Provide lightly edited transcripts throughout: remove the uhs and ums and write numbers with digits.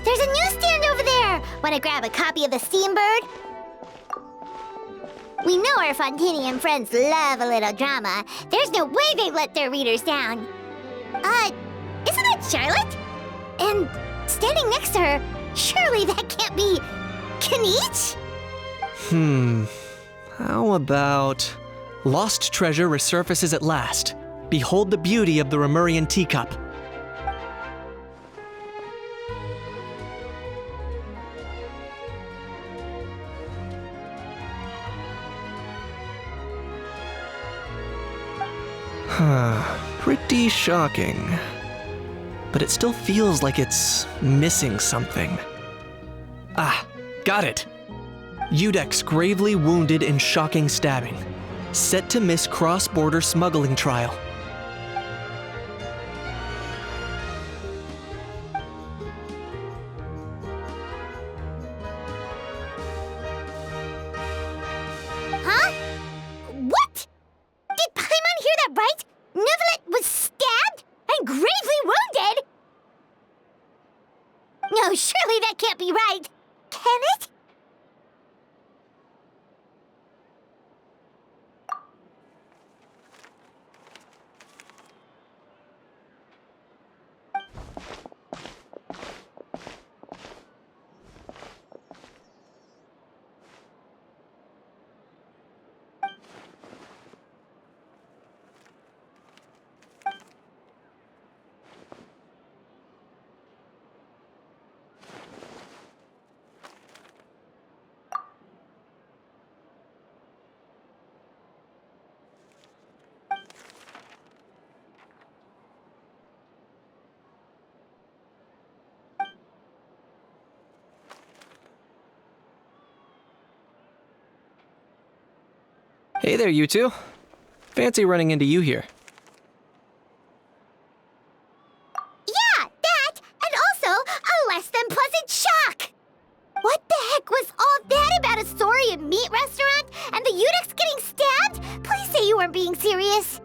There's a newsstand over there! Wanna grab a copy of the Steambird? We know our Fontanian friends love a little drama. There's no way they'd let their readers down. Isn't that Charlotte? And standing next to her, surely that can't be Kinich? How about... Lost treasure resurfaces at last. Behold the beauty of the Remurian teacup. Pretty shocking. But it still feels like it's missing something. Ah, got it. Udex gravely wounded in shocking stabbing. Set to miss cross-border smuggling trial. Huh? What? Did Paimon hear that right? Neuvillette was stabbed and gravely wounded? No, surely that can't be right. Can it? Hey there, you two. Fancy running into you here. Yeah, that, and also a less than pleasant shock. What the heck was all that about a Saurian meat restaurant and the Udex getting stabbed? Please say you weren't being serious.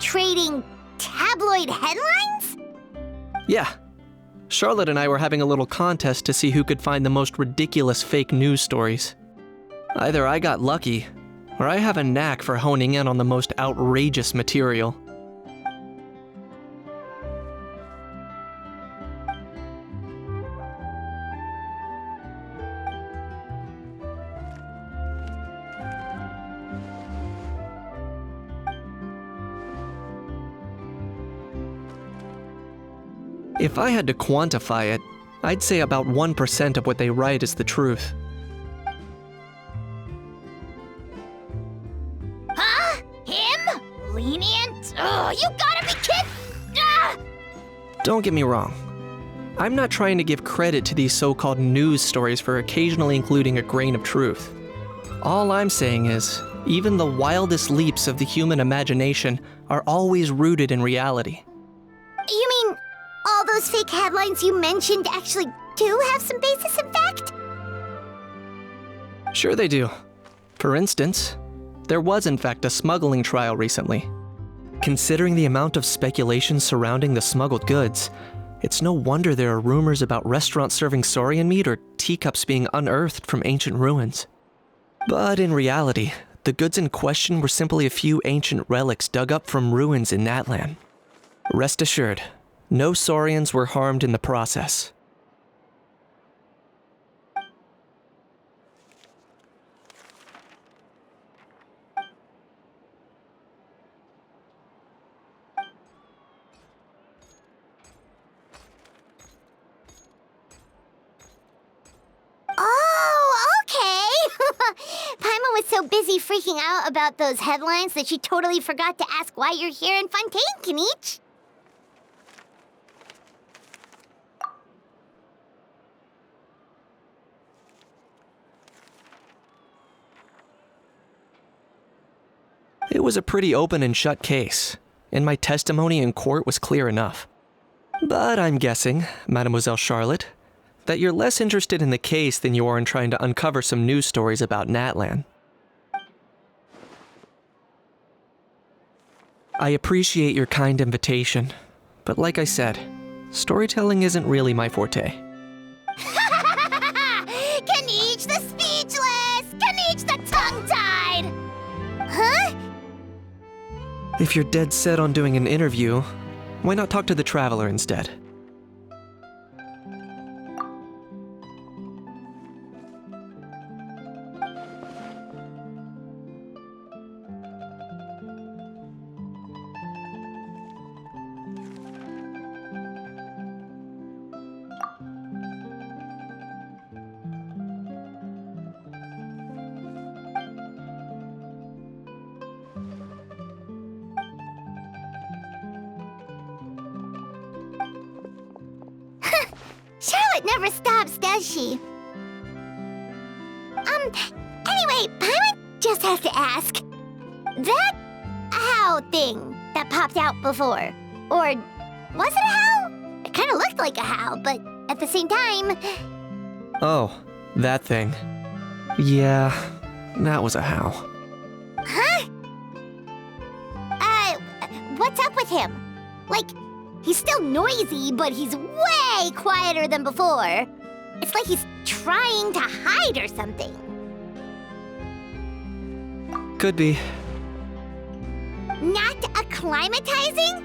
Trading tabloid headlines? Yeah. Charlotte and I were having a little contest to see who could find the most ridiculous fake news stories. Either I got lucky, or I have a knack for honing in on the most outrageous material. If I had to quantify it, I'd say about 1% of what they write is the truth. Huh? Him? Lenient? Oh, you gotta be kidding! Ah! Don't get me wrong. I'm not trying to give credit to these so-called news stories for occasionally including a grain of truth. All I'm saying is, even the wildest leaps of the human imagination are always rooted in reality. You mean all those fake headlines you mentioned actually do have some basis in fact? Sure they do. For instance, there was in fact a smuggling trial recently. Considering the amount of speculation surrounding the smuggled goods, it's no wonder there are rumors about restaurants serving saurian meat or teacups being unearthed from ancient ruins. But in reality, the goods in question were simply a few ancient relics dug up from ruins in Natlan. Rest assured, no saurians were harmed in the process. Oh, okay! Paimon was so busy freaking out about those headlines that she totally forgot to ask why you're here in Fontaine, Kinich. It was a pretty open and shut case, and my testimony in court was clear enough. But I'm guessing, Mademoiselle Charlotte, that you're less interested in the case than you are in trying to uncover some news stories about Natlan. I appreciate your kind invitation, but like I said, storytelling isn't really my forte. Kaniche the speechless! Kaniche the tongue-tied! Huh? If you're dead set on doing an interview, why not talk to the Traveler instead? Charlotte never stops, does she? Anyway, Paimon just has to ask. That owl thing that popped out before, or was it a howl? It kind of looked like a howl, but at the same time... Oh, that thing. Yeah, that was a howl. Huh? What's up with him? Like, he's still noisy, but he's way quieter than before. It's like he's trying to hide or something. Could be. Not acclimatizing?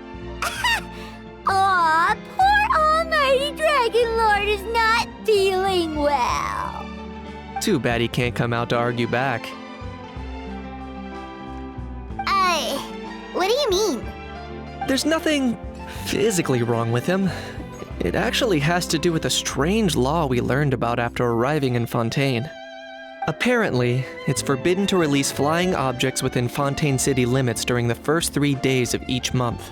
Aw, poor Almighty Dragon Lord is not feeling well. Too bad he can't come out to argue back. What do you mean? There's nothing physically wrong with him. It actually has to do with a strange law we learned about after arriving in Fontaine. Apparently, it's forbidden to release flying objects within Fontaine City limits during the first 3 days of each month.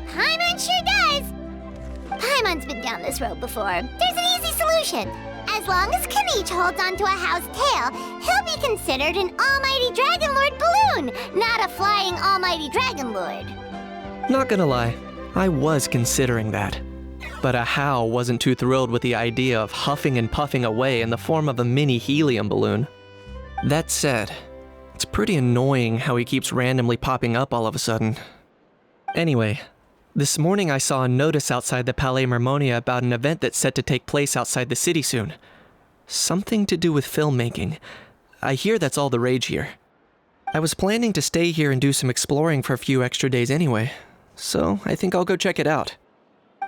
Paimon sure does! Paimon's been down this road before. There's an easy solution. As long as Kaniche holds onto a how's tail, he'll be considered an Almighty Dragon Lord balloon, not a flying Almighty Dragon Lord. Not gonna lie, I was considering that. But a How wasn't too thrilled with the idea of huffing and puffing away in the form of a mini helium balloon. That said, it's pretty annoying how he keeps randomly popping up all of a sudden. Anyway, this morning I saw a notice outside the Palais Mermonia about an event that's set to take place outside the city soon. Something to do with filmmaking. I hear that's all the rage here. I was planning to stay here and do some exploring for a few extra days anyway, so I think I'll go check it out.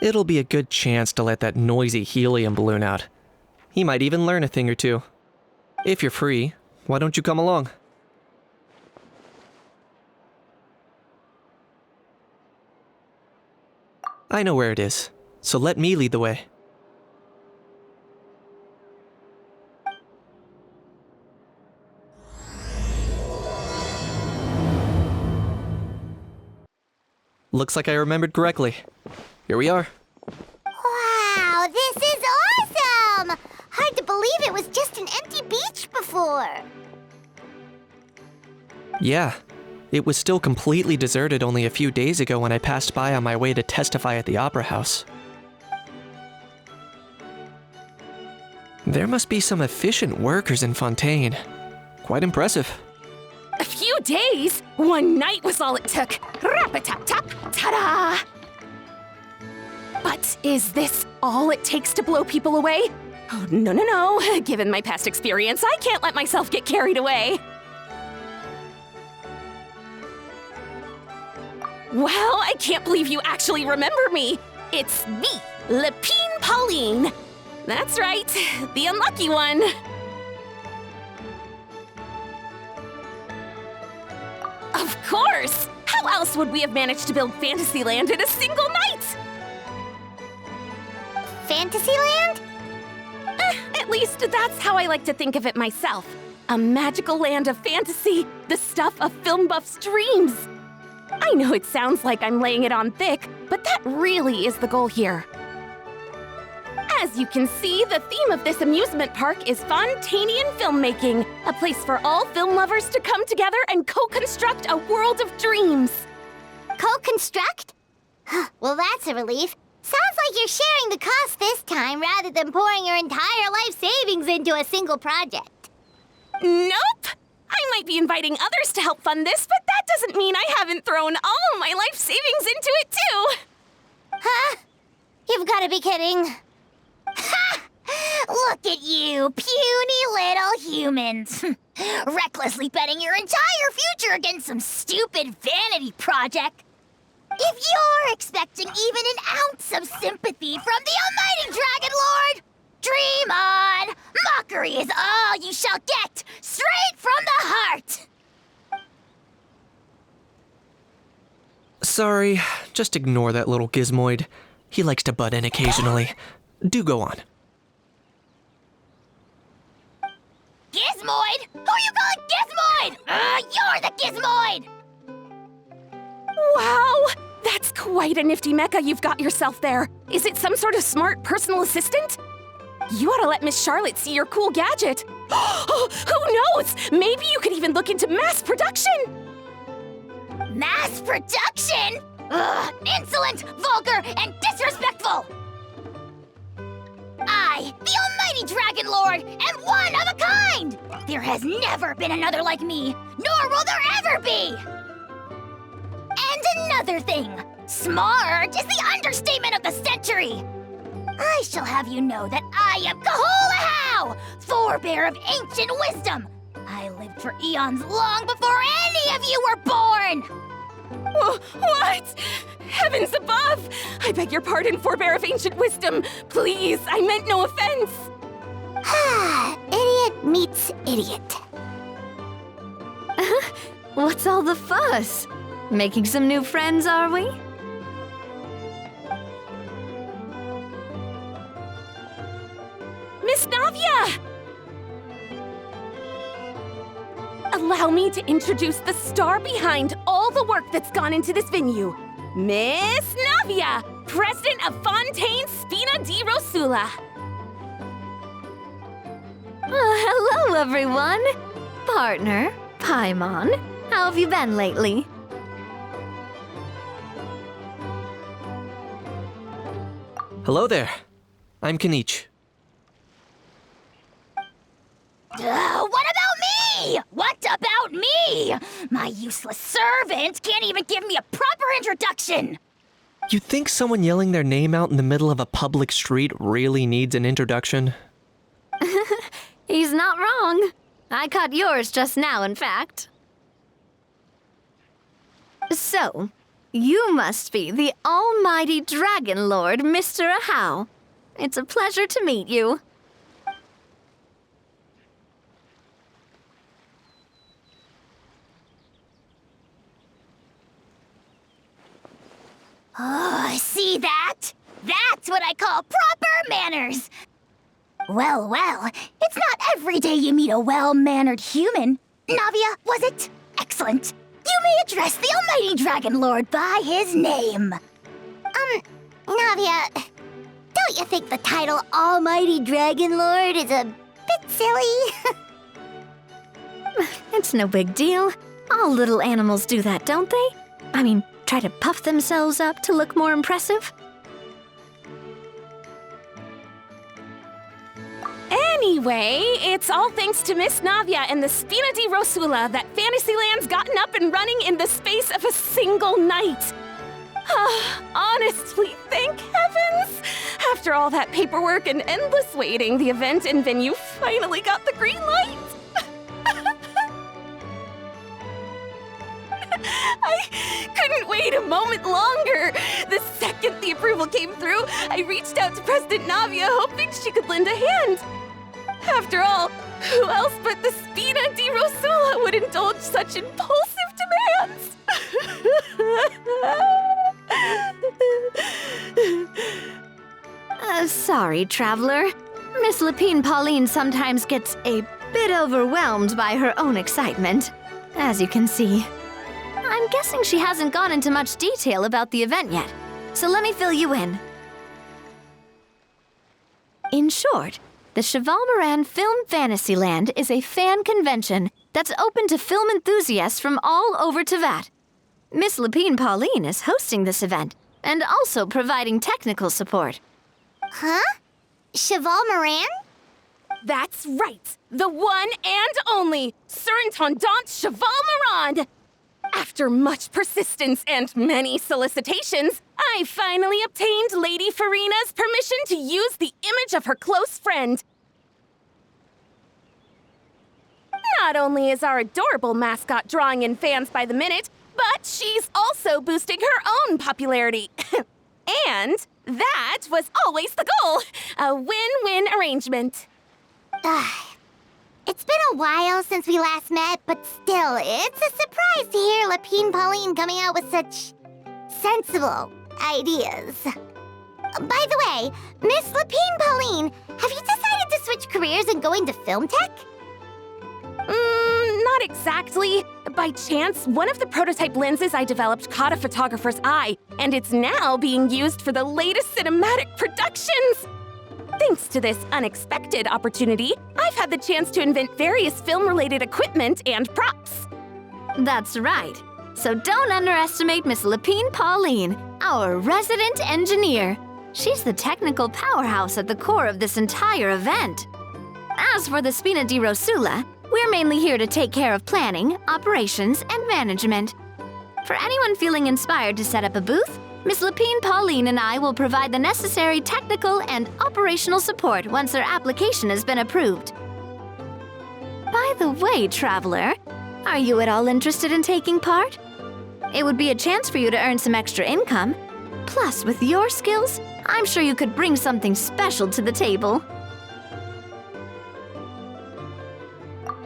It'll be a good chance to let that noisy helium balloon out. He might even learn a thing or two. If you're free, why don't you come along? I know where it is, so let me lead the way. Looks like I remembered correctly. Here we are. Wow, this is awesome! Hard to believe it was just an empty beach before. Yeah, it was still completely deserted only a few days ago when I passed by on my way to testify at the Opera House. There must be some efficient workers in Fontaine. Quite impressive. A few days? One night was all it took. Rap-a-tap-tap, ta-da! But is this all it takes to blow people away? Oh, no. Given my past experience, I can't let myself get carried away. Well, I can't believe you actually remember me. It's me, Lepine Pauline. That's right, the unlucky one. Of course! How else would we have managed to build Fantasyland in a single night? Fantasyland? At least that's how I like to think of it myself. A magical land of fantasy, the stuff of film buffs' dreams. I know it sounds like I'm laying it on thick, but that really is the goal here. As you can see, the theme of this amusement park is Fontainian filmmaking, a place for all film lovers to come together and co-construct a world of dreams. Co-construct? Well, that's a relief. Sounds like you're sharing the cost this time rather than pouring your entire life savings into a single project. Nope! I might be inviting others to help fund this, but that doesn't mean I haven't thrown all my life savings into it, too. Huh? You've got to be kidding. Ha! Look at you, puny little humans. Recklessly betting your entire future against some stupid vanity project. If you're expecting even an ounce of sympathy from the almighty Dragon Lord, dream on! Mockery is all you shall get, straight from the heart! Sorry, just ignore that little gizmoid. He likes to butt in occasionally. Do go on. Gizmoid? Who you calling Gizmoid? You're the Gizmoid! Wow! That's quite a nifty mecha you've got yourself there. Is it some sort of smart personal assistant? You ought to let Miss Charlotte see your cool gadget. Who knows? Maybe you could even look into mass production. Mass production? Ugh, insolent, vulgar, and disrespectful! I, the almighty Dragon Lord, am one of a kind! There has never been another like me, nor will there ever be! And another thing, smart is the understatement of the century! I shall have you know that I am Kahulahau, forebear of ancient wisdom! I lived for eons long before any of you were born! What? Heavens above! I beg your pardon, forebear of ancient wisdom. Please, I meant no offense. Idiot meets idiot. What's all the fuss? Making some new friends, are we? Miss Navia! Allow me to introduce the star behind all the work that's gone into this venue. Miss Navia, president of Fontaine Spina di Rosula. Hello, everyone. Partner, Paimon, how have you been lately? Hello there. I'm Kanich. What about me? What about me? My useless servant can't even give me a proper introduction. You think someone yelling their name out in the middle of a public street really needs an introduction? He's not wrong. I caught yours just now, in fact. So, you must be the almighty Dragon Lord, Mr. Ahau. It's a pleasure to meet you. Oh, see that? That's what I call proper manners. Well, it's not every day you meet a well-mannered human. Navia, was it? Excellent. You may address the almighty Dragon Lord by his name. Navia, don't you think the title Almighty Dragon Lord is a bit silly? It's no big deal. All little animals do that, don't they? I mean, try to puff themselves up to look more impressive. Anyway, it's all thanks to Miss Navia and the Spina di Rosula that Fantasyland's gotten up and running in the space of a single night. Honestly, thank heavens! After all that paperwork and endless waiting, the event and venue finally got the green light. I couldn't wait a moment longer. The second the approval came through, I reached out to President Navia, hoping she could lend a hand. After all, who else but the Spina di Rosula would indulge such impulsive demands? Sorry, traveler. Miss Lapine Pauline sometimes gets a bit overwhelmed by her own excitement, as you can see. I'm guessing she hasn't gone into much detail about the event yet, so let me fill you in. In short, the Cheval Moran Film Fantasyland is a fan convention that's open to film enthusiasts from all over Teyvat. Miss Lapine Pauline is hosting this event and also providing technical support. Huh? Cheval Moran? That's right! The one and only Surintendant Cheval Mirande! After much persistence and many solicitations, I finally obtained Lady Farina's permission to use the image of her close friend. Not only is our adorable mascot drawing in fans by the minute, but she's also boosting her own popularity. And that was always the goal, a win-win arrangement. It's been a while since we last met, but still, it's a surprise to hear Lapine Pauline coming out with such sensible ideas. By the way, Miss Lapine Pauline, have you decided to switch careers and go into film tech? Not exactly. By chance, one of the prototype lenses I developed caught a photographer's eye, and it's now being used for the latest cinematic productions. Thanks to this unexpected opportunity, I've had the chance to invent various film-related equipment and props. That's right. So don't underestimate Miss Lapine Pauline, our resident engineer. She's the technical powerhouse at the core of this entire event. As for the Spina di Rosula, we're mainly here to take care of planning, operations, and management. For anyone feeling inspired to set up a booth, Miss Lapine Pauline and I will provide the necessary technical and operational support once her application has been approved. By the way, traveler, are you at all interested in taking part? It would be a chance for you to earn some extra income. Plus, with your skills, I'm sure you could bring something special to the table.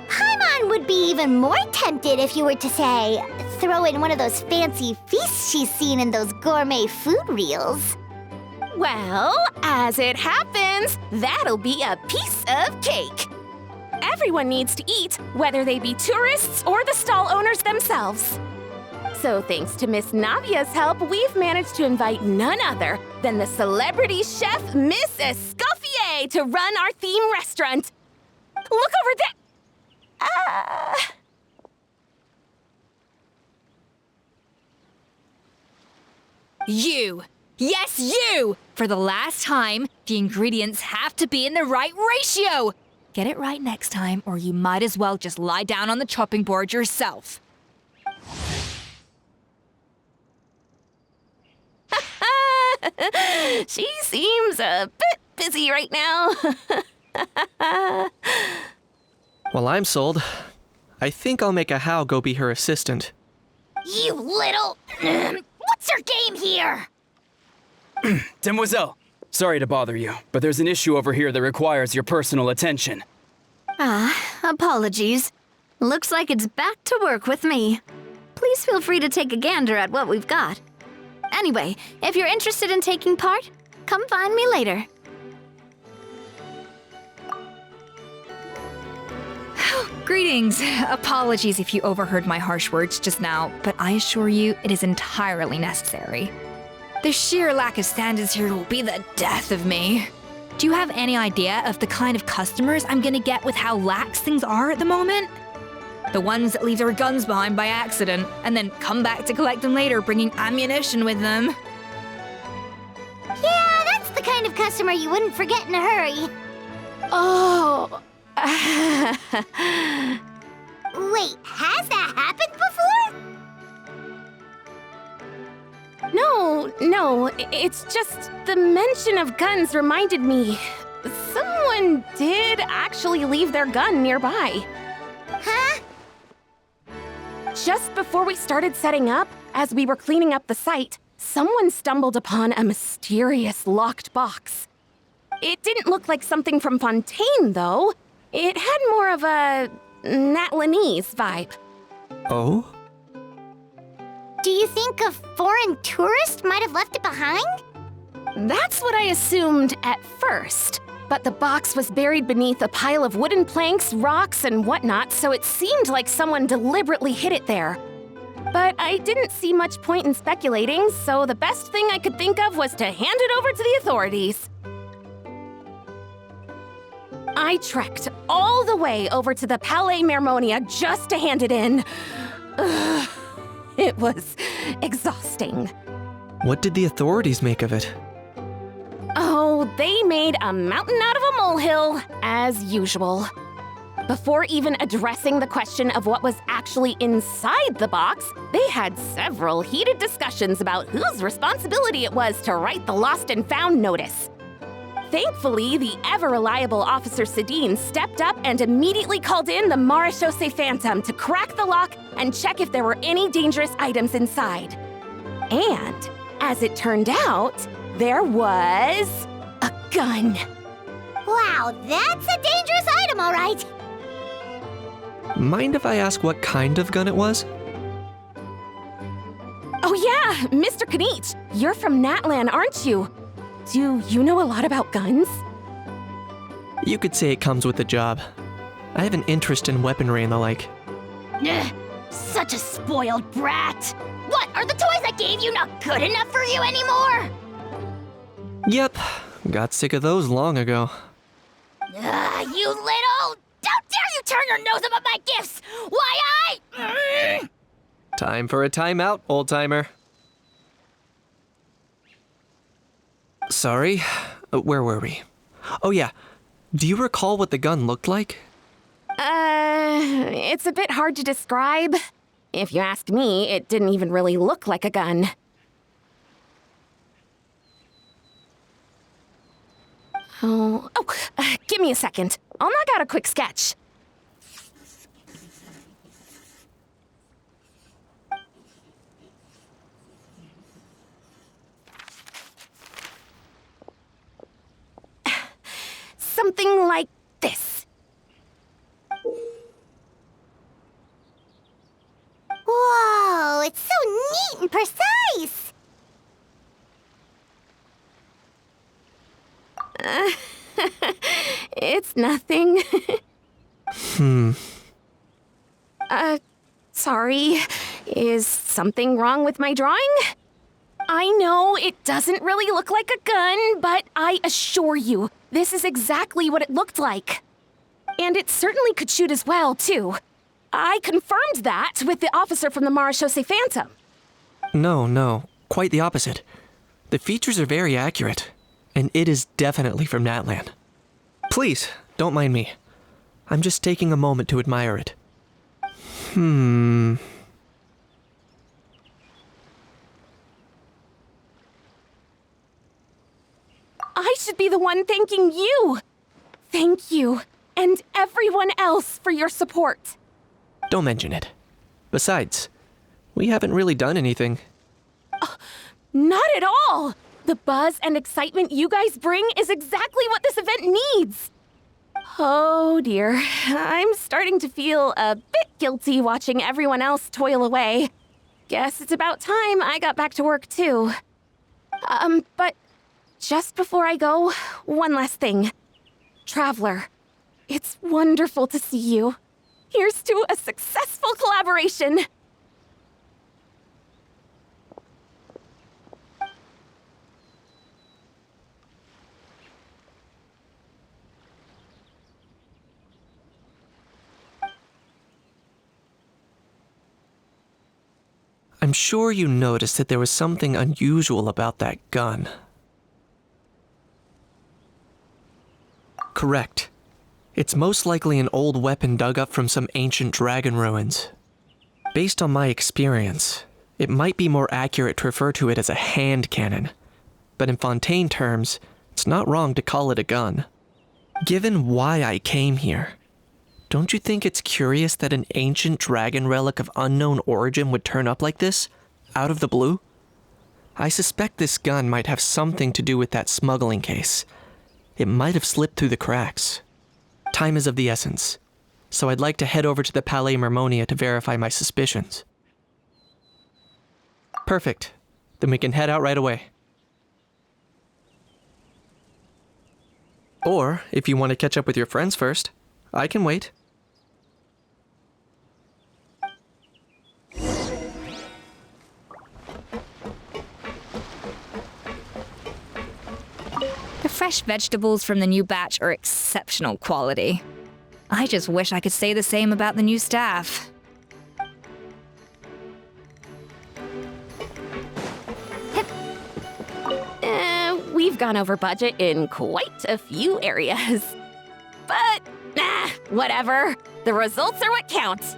Paimon would be even more tempted if you were to, say, throw in one of those fancy feasts she's seen in those gourmet food reels. Well, as it happens, that'll be a piece of cake. Everyone needs to eat, whether they be tourists or the stall owners themselves. So thanks to Miss Navia's help, we've managed to invite none other than the celebrity chef Miss Escoffier to run our theme restaurant. Look over there! You! Yes, you! For the last time, the ingredients have to be in the right ratio! Get it right next time, or you might as well just lie down on the chopping board yourself. She seems a bit busy right now. Well, I'm sold. I think I'll make a How go be her assistant. You little... What's your game here? Demoiselle, sorry to bother you, but there's an issue over here that requires your personal attention. Apologies. Looks like it's back to work with me. Please feel free to take a gander at what we've got. Anyway, if you're interested in taking part, come find me later. Greetings. Apologies if you overheard my harsh words just now, but I assure you it is entirely necessary. The sheer lack of standards here will be the death of me. Do you have any idea of the kind of customers I'm gonna get with how lax things are at the moment? The ones that leave their guns behind by accident and then come back to collect them later bringing ammunition with them. Yeah, that's the kind of customer you wouldn't forget in a hurry. Oh. Wait, has that happened before? No, it's just the mention of guns reminded me. Someone did actually leave their gun nearby. Huh? Just before we started setting up, as we were cleaning up the site, someone stumbled upon a mysterious locked box. It didn't look like something from Fontaine, though. It had more of a Natlanese vibe. Oh? Do you think a foreign tourist might have left it behind? That's what I assumed at first. But the box was buried beneath a pile of wooden planks, rocks, and whatnot, so it seemed like someone deliberately hid it there. But I didn't see much point in speculating, so the best thing I could think of was to hand it over to the authorities. I trekked all the way over to the Palais Mermonia just to hand it in. Ugh, it was exhausting. What did the authorities make of it? Oh, they made a mountain out of a molehill, as usual. Before even addressing the question of what was actually inside the box, they had several heated discussions about whose responsibility it was to write the lost and found notice. Thankfully, the ever-reliable Officer Sedine stepped up and immediately called in the Marechaussee Phantom to crack the lock and check if there were any dangerous items inside. And, as it turned out, there was a gun. Wow, that's a dangerous item, all right. Mind if I ask what kind of gun it was? Oh yeah, Mr. Kanich, you're from Natlan, aren't you? Do you know a lot about guns? You could say it comes with the job. I have an interest in weaponry and the like. Ugh, such a spoiled brat. What, are the toys I gave you not good enough for you anymore? Yep, got sick of those long ago. You little... Don't dare you turn your nose up at my gifts! Why, Time for a timeout, old-timer. Sorry, where were we? Oh yeah, do you recall what the gun looked like? It's a bit hard to describe. If you ask me, it didn't even really look like a gun. Give me a second. I'll knock out a quick sketch. Something like this. Whoa, it's so neat and precise! It's nothing. Sorry. Is something wrong with my drawing? I know it doesn't really look like a gun, but I assure you, this is exactly what it looked like. And it certainly could shoot as well, too. I confirmed that with the officer from the Marechaussee Phantom. No, quite the opposite. The features are very accurate, and it is definitely from Natlan. Please, don't mind me. I'm just taking a moment to admire it. I should be the one thanking you. Thank you, and everyone else for your support. Don't mention it. Besides, we haven't really done anything. Not at all! The buzz and excitement you guys bring is exactly what this event needs. Oh dear, I'm starting to feel a bit guilty watching everyone else toil away. Guess it's about time I got back to work too. But just before I go, one last thing. Traveler, it's wonderful to see you. Here's to a successful collaboration. I'm sure you noticed that there was something unusual about that gun. Correct. It's most likely an old weapon dug up from some ancient dragon ruins. Based on my experience, it might be more accurate to refer to it as a hand cannon, but in Fontaine terms, it's not wrong to call it a gun. Given why I came here, don't you think it's curious that an ancient dragon relic of unknown origin would turn up like this, out of the blue? I suspect this gun might have something to do with that smuggling case. It might have slipped through the cracks. Time is of the essence, so I'd like to head over to the Palais Mermonia to verify my suspicions. Perfect. Then we can head out right away. Or, if you want to catch up with your friends first, I can wait. The fresh vegetables from the new batch are exceptional quality. I just wish I could say the same about the new staff. We've we've gone over budget in quite a few areas. But, whatever. The results are what counts.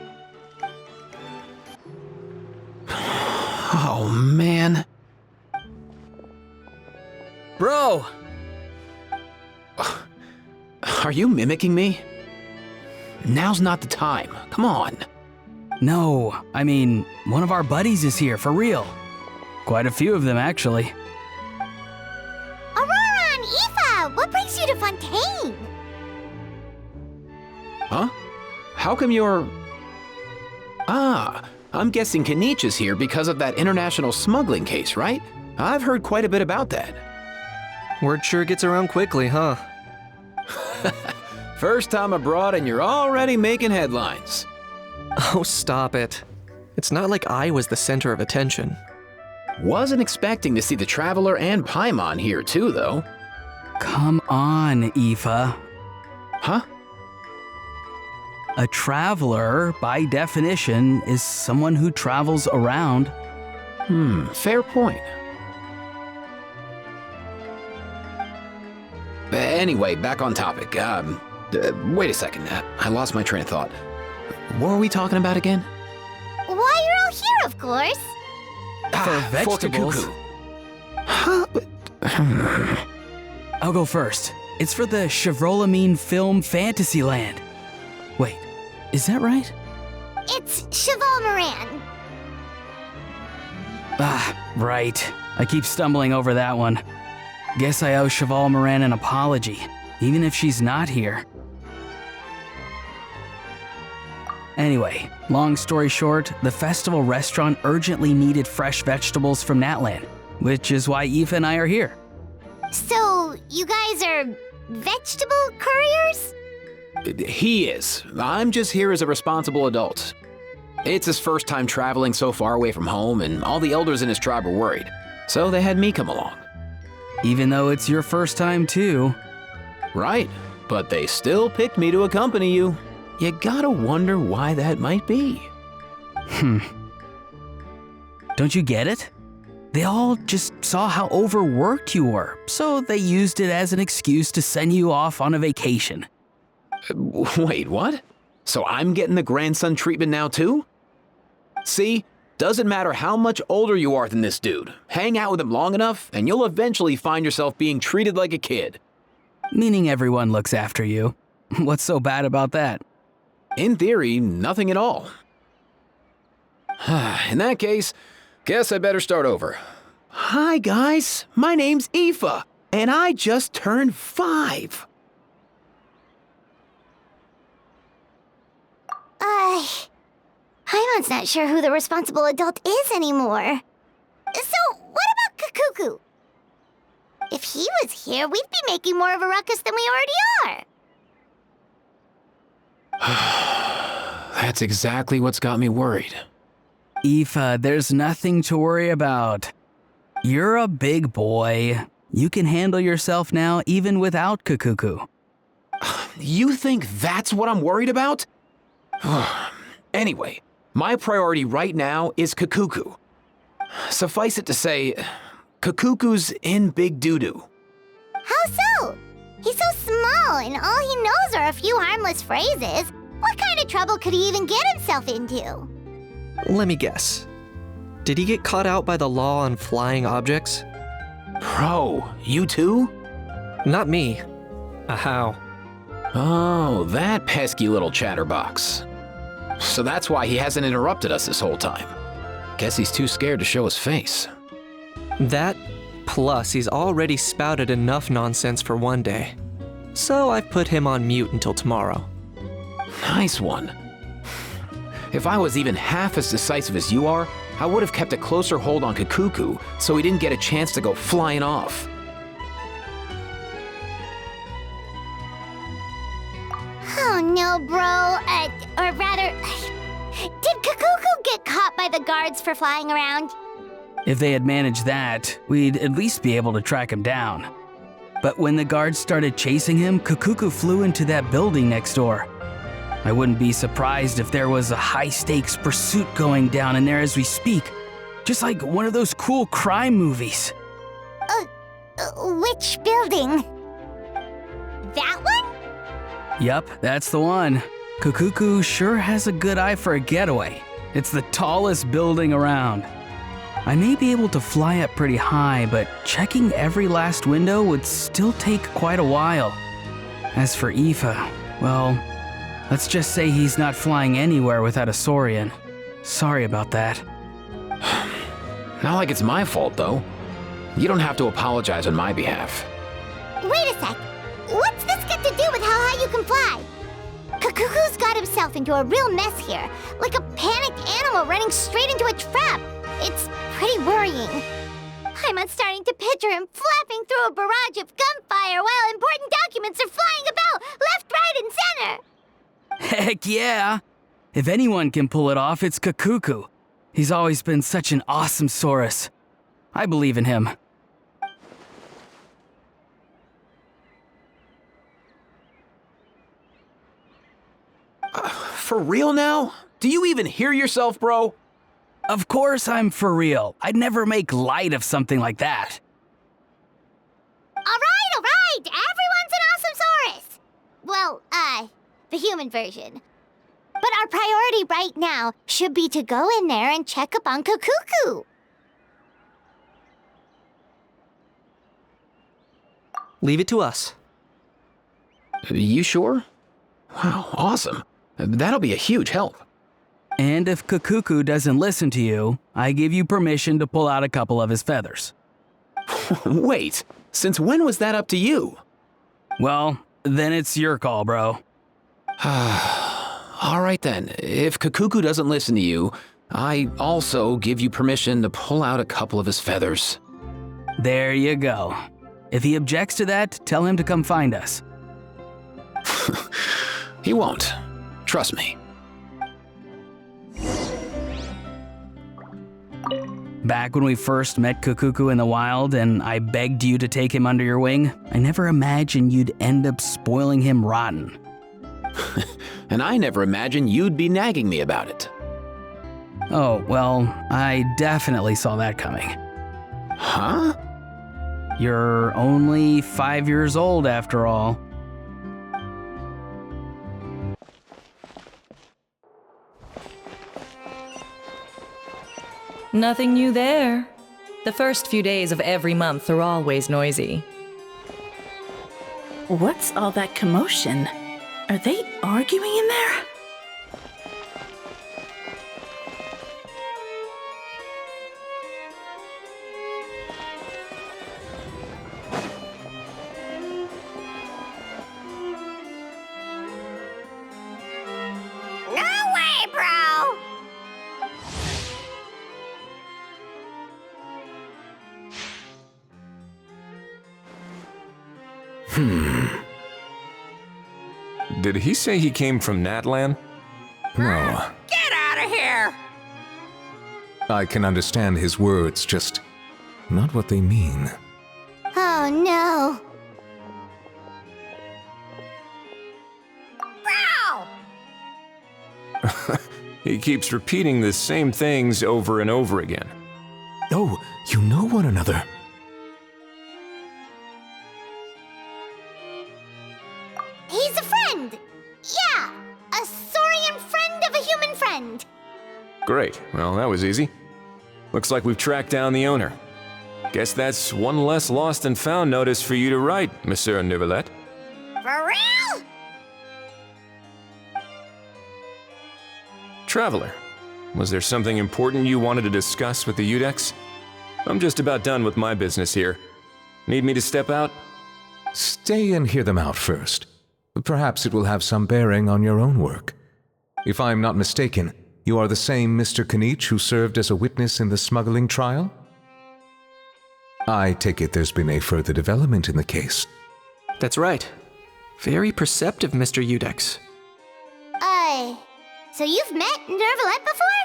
Oh, man. Bro! Are you mimicking me? Now's not the time. Come on. No, I mean, one of our buddies is here, for real. Quite a few of them, actually. Aurora and Aoife, what brings you to Fontaine? Huh? How come you're... Ah, I'm guessing Kanich is here because of that international smuggling case, right? I've heard quite a bit about that. Word sure gets around quickly, huh? First time abroad and you're already making headlines. Oh, stop it. It's not like I was the center of attention. Wasn't expecting to see the Traveler and Paimon here too, though. Come on, Aoife. Huh? A traveler, by definition, is someone who travels around. Fair point. Anyway, back on topic. Wait a second. I lost my train of thought. What were we talking about again? Why, you're all here, of course. For vegetables. Kuku. Huh? I'll go first. It's for the Chevrolamine Film Fantasyland. Wait, is that right? It's Cheval Moran. Ah, right. I keep stumbling over that one. Guess I owe Cheval Moran an apology, even if she's not here. Anyway, long story short, the festival restaurant urgently needed fresh vegetables from Natlan, which is why Aoife and I are here. So, you guys are vegetable couriers? He is. I'm just here as a responsible adult. It's his first time traveling so far away from home, and all the elders in his tribe were worried. So they had me come along. Even though it's your first time too. Right, but they still picked me to accompany you. You gotta wonder why that might be. Don't you get it? They all just saw how overworked you were, so they used it as an excuse to send you off on a vacation. Wait, what? So I'm getting the grandson treatment now too? See? Doesn't matter how much older you are than this dude. Hang out with him long enough, and you'll eventually find yourself being treated like a kid. Meaning everyone looks after you. What's so bad about that? In theory, nothing at all. In that case, guess I better start over. Hi guys, my name's Aoife, and I just turned 5. Paimon's not sure who the responsible adult is anymore. So, what about Kakuku? If he was here, we'd be making more of a ruckus than we already are. That's exactly what's got me worried. Aoife, there's nothing to worry about. You're a big boy. You can handle yourself now even without Kakuku. You think that's what I'm worried about? Anyway, my priority right now is Kakuku. Suffice it to say, Kakuku's in big doo-doo. How so? He's so small, and all he knows are a few harmless phrases. What kind of trouble could he even get himself into? Let me guess. Did he get caught out by the law on flying objects? Bro, you too? Not me. How? Oh, that pesky little chatterbox. So that's why he hasn't interrupted us this whole time. Guess he's too scared to show his face. That, plus he's already spouted enough nonsense for one day. So I've put him on mute until tomorrow. Nice one. If I was even half as decisive as you are, I would have kept a closer hold on Kakuku so he didn't get a chance to go flying off. Oh no, bro. Or rather, did Kakuku get caught by the guards for flying around? If they had managed that, we'd at least be able to track him down. But when the guards started chasing him, Kakuku flew into that building next door. I wouldn't be surprised if there was a high-stakes pursuit going down in there as we speak. Just like one of those cool crime movies. Which building? That one? Yup, that's the one. Kukuku sure has a good eye for a getaway. It's the tallest building around. I may be able to fly up pretty high, but checking every last window would still take quite a while. As for Aoife, well, let's just say he's not flying anywhere without a Saurian. Sorry about that. Not like it's my fault, though. You don't have to apologize on my behalf. Wait a sec. What's this got to do with how high you can fly? Kukuku's got himself into a real mess here, like a panicked animal running straight into a trap. It's pretty worrying. I'm starting to picture him flapping through a barrage of gunfire while important documents are flying about left, right, and center. Heck yeah! If anyone can pull it off, it's Kukuku. He's always been such an awesome Saurus. I believe in him. For real now? Do you even hear yourself, bro? Of course I'm for real. I'd never make light of something like that. All right. Everyone's an awesome Saurus. Well, the human version. But our priority right now should be to go in there and check up on Kukuku. Leave it to us. You sure? Wow, awesome. That'll be a huge help. And if Kukuku doesn't listen to you, I give you permission to pull out a couple of his feathers. Wait, since when was that up to you? Well, then it's your call, bro. All right then, if Kukuku doesn't listen to you, I also give you permission to pull out a couple of his feathers. There you go. If he objects to that, tell him to come find us. He won't. Trust me. Back when we first met Kukuku in the wild and I begged you to take him under your wing, I never imagined you'd end up spoiling him rotten. And I never imagined you'd be nagging me about it. Oh, well, I definitely saw that coming. Huh? You're only 5 years old after all. Nothing new there. The first few days of every month are always noisy. What's all that commotion? Are they arguing in there? No way, bro! Did he say he came from Natlan? No. Get out of here! I can understand his words, just not what they mean. Oh no. Bro! He keeps repeating the same things over and over again. Oh, you know one another. He's a friend! Yeah! A Saurian friend of a human friend! Great, well, that was easy. Looks like we've tracked down the owner. Guess that's one less lost and found notice for you to write, Monsieur Neuvillette. For real? Traveler, was there something important you wanted to discuss with the Udex? I'm just about done with my business here. Need me to step out? Stay and hear them out first. Perhaps it will have some bearing on your own work. If I'm not mistaken, you are the same Mr. Kanich who served as a witness in the smuggling trial? I take it there's been a further development in the case. That's right. Very perceptive, Mr. Udex. So you've met Neuvillette before?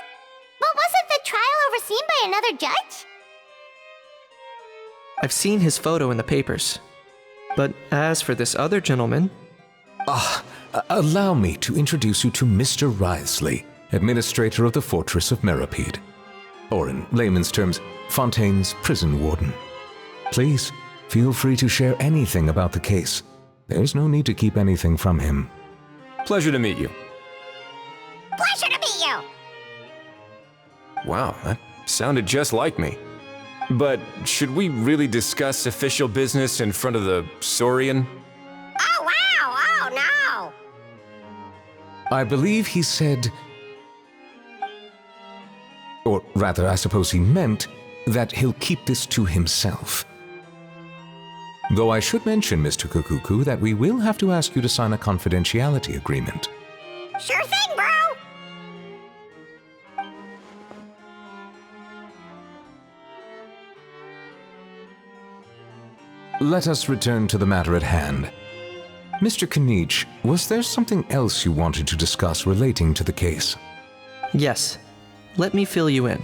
But wasn't the trial overseen by another judge? I've seen his photo in the papers. But as for this other gentleman... Allow me to introduce you to Mr. Wriothesley, administrator of the Fortress of Meripede. Or in layman's terms, Fontaine's prison warden. Please, Feel free to share anything about the case. There's no need to keep anything from him. Pleasure to meet you. Pleasure to meet you! Wow, that sounded just like me. But should we really discuss official business in front of the Saurian? Oh, wow! Oh, no! I believe he said... Or rather, I suppose he meant that he'll keep this to himself. Though I should mention, Mr. Kukuku, that we will have to ask you to sign a confidentiality agreement. Sure thing, bro! Let us return to the matter at hand. Mr. Kanich, was there something else you wanted to discuss relating to the case? Yes. Let me fill you in.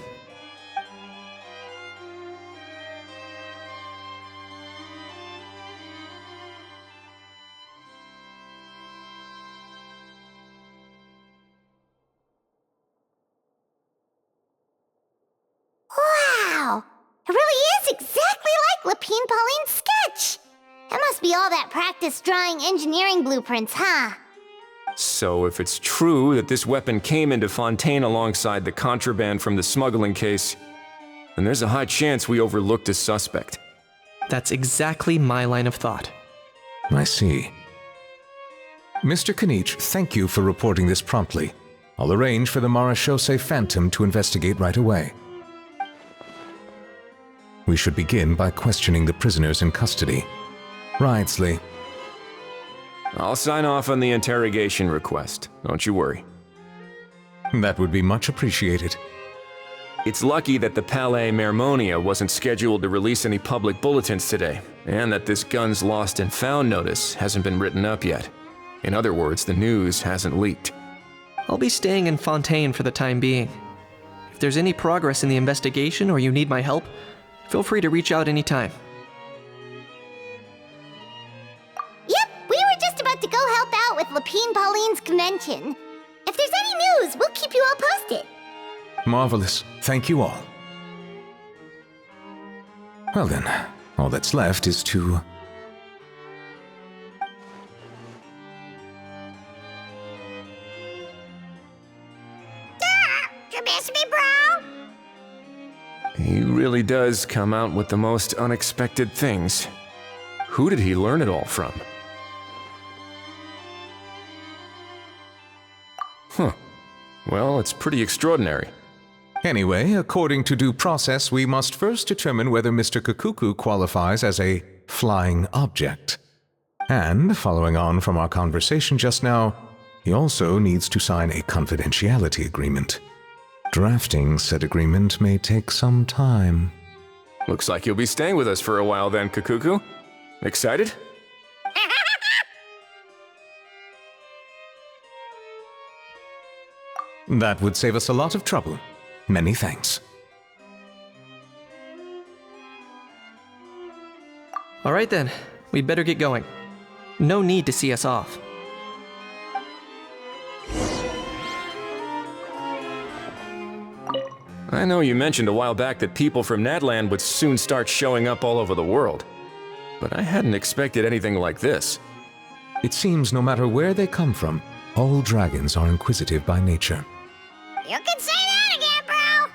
Wow! It really is exactly like Lapine Pauline's sketch! That must be all that practice drawing engineering blueprints, huh? So if it's true that this weapon came into Fontaine alongside the contraband from the smuggling case, then there's a high chance we overlooked a suspect. That's exactly my line of thought. I see. Mr. Kanich, thank you for reporting this promptly. I'll arrange for the Marechaussee Phantom to investigate right away. We should begin by questioning the prisoners in custody. Wrightsley. I'll sign off on the interrogation request, don't you worry. That would be much appreciated. It's lucky that the Palais Mermonia wasn't scheduled to release any public bulletins today, and that this guns lost and found notice hasn't been written up yet. In other words, the news hasn't leaked. I'll be staying in Fontaine for the time being. If there's any progress in the investigation or you need my help, feel free to reach out anytime. Yep, we were just about to go help out with Lapine Pauline's convention. If there's any news, we'll keep you all posted. Marvelous. Thank you all. Well then, all that's left is to... You miss me, bro? He really does come out with the most unexpected things. Who did he learn it all from? Huh. Well, it's pretty extraordinary. Anyway, according to due process, we must first determine whether Mr. Kukuku qualifies as a flying object. And, following on from our conversation just now, he also needs to sign a confidentiality agreement. Drafting said agreement may take some time. Looks like you'll be staying with us for a while then, Kukuku. Excited? That would save us a lot of trouble. Many thanks. All right then, we'd better get going. No need to see us off. I know you mentioned a while back that people from Natland would soon start showing up all over the world, but I hadn't expected anything like this. It seems no matter where they come from, all dragons are inquisitive by nature. You can say that again, bro!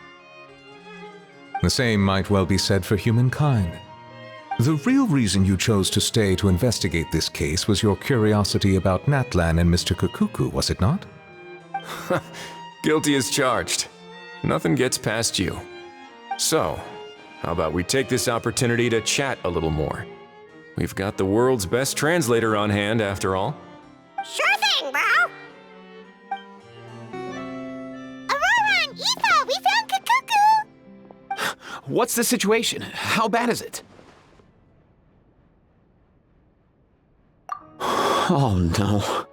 The same might well be said for humankind. The real reason you chose to stay to investigate this case was your curiosity about Natlan and Mr. Kukuku, was it not? Guilty as charged. Nothing gets past you. So, how about we take this opportunity to chat a little more? We've got the world's best translator on hand, after all. Sure thing, bro! Aurora and Aoife, we found Kukuku! What's the situation? How bad is it? Oh no.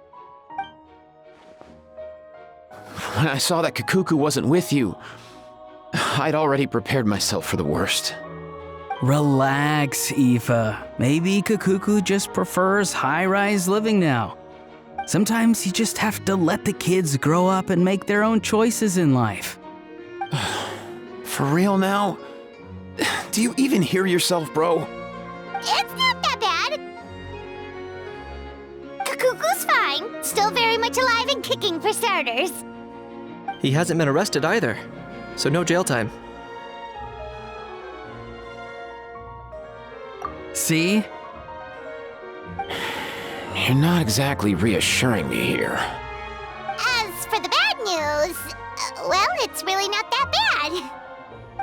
When I saw that Kukuku wasn't with you, I'd already prepared myself for the worst. Relax, Aoife. Maybe Kukuku just prefers high-rise living now. Sometimes you just have to let the kids grow up and make their own choices in life. For real now? Do you even hear yourself, bro? It's not that bad. Kakuku's fine. Still very much alive and kicking for starters. He hasn't been arrested either, so no jail time. See? You're not exactly reassuring me here. As for the bad news, well, it's really not that bad.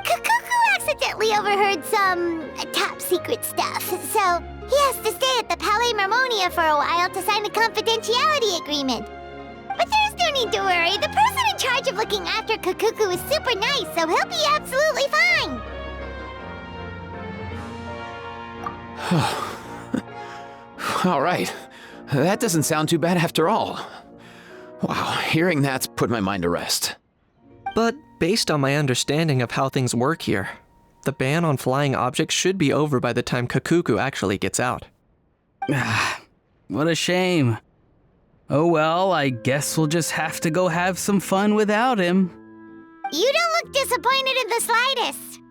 Kakuku accidentally overheard some top secret stuff, so he has to stay at the Palais Marmonia for a while to sign a confidentiality agreement. But there's no need to worry. The person in charge of looking after Kakuku is super nice, so he'll be absolutely fine. All right. That doesn't sound too bad after all. Wow, hearing that's put my mind to rest. But based on my understanding of how things work here, the ban on flying objects should be over by the time Kakuku actually gets out. What a shame. Oh well, I guess we'll just have to go have some fun without him. You don't look disappointed in the slightest.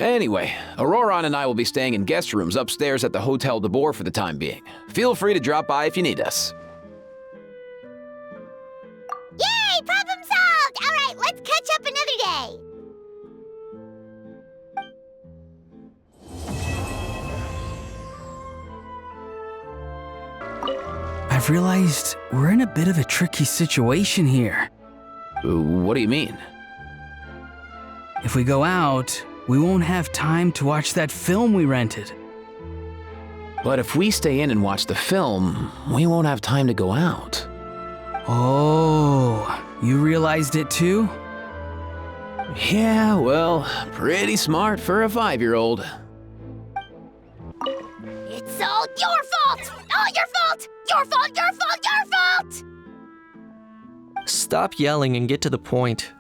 Anyway, Auroron and I will be staying in guest rooms upstairs at the Hotel de Boer for the time being. Feel free to drop by if you need us. Yay! Problem solved! All right, let's catch up another day. I've realized we're in a bit of a tricky situation here. What do you mean? If we go out, we won't have time to watch that film we rented. But if we stay in and watch the film, we won't have time to go out. Oh, you realized it too? Yeah, well, pretty smart for a 5-year-old. It's all your fault! All your fault! Your fault, your fault, your fault! Stop yelling and get to the point.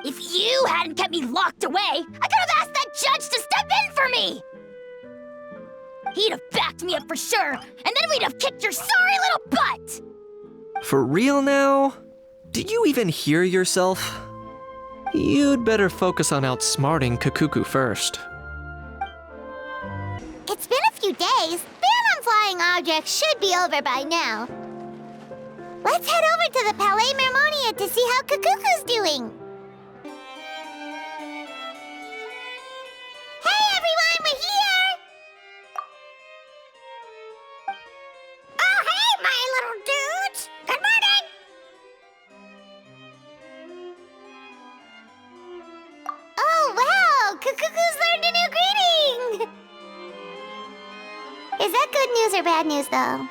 If you hadn't kept me locked away, I could have asked that judge to step in for me! He'd have backed me up for sure, and then we'd have kicked your sorry little butt! For real now? Did you even hear yourself? You'd better focus on outsmarting Kakuku first. It's been a few days. Ban on flying objects should be over by now. Let's head over to the Palais Marmonia to see how Kakuku's doing. Hey everyone, we're here! Oh hey, my little dudes! Good morning! Oh wow, Kakuku's learned a new greeting! Is that good news or bad news, though?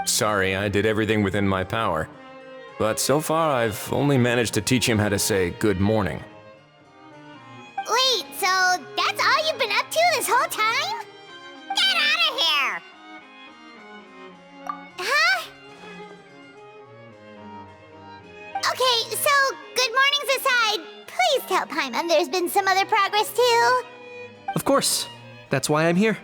Sorry, I did everything within my power. But so far, I've only managed to teach him how to say good morning. Wait, so that's all you've been up to this whole time? Get out of here! Huh? Okay, so good mornings aside, please tell Paimon there's been some other progress too. Of course. That's why I'm here.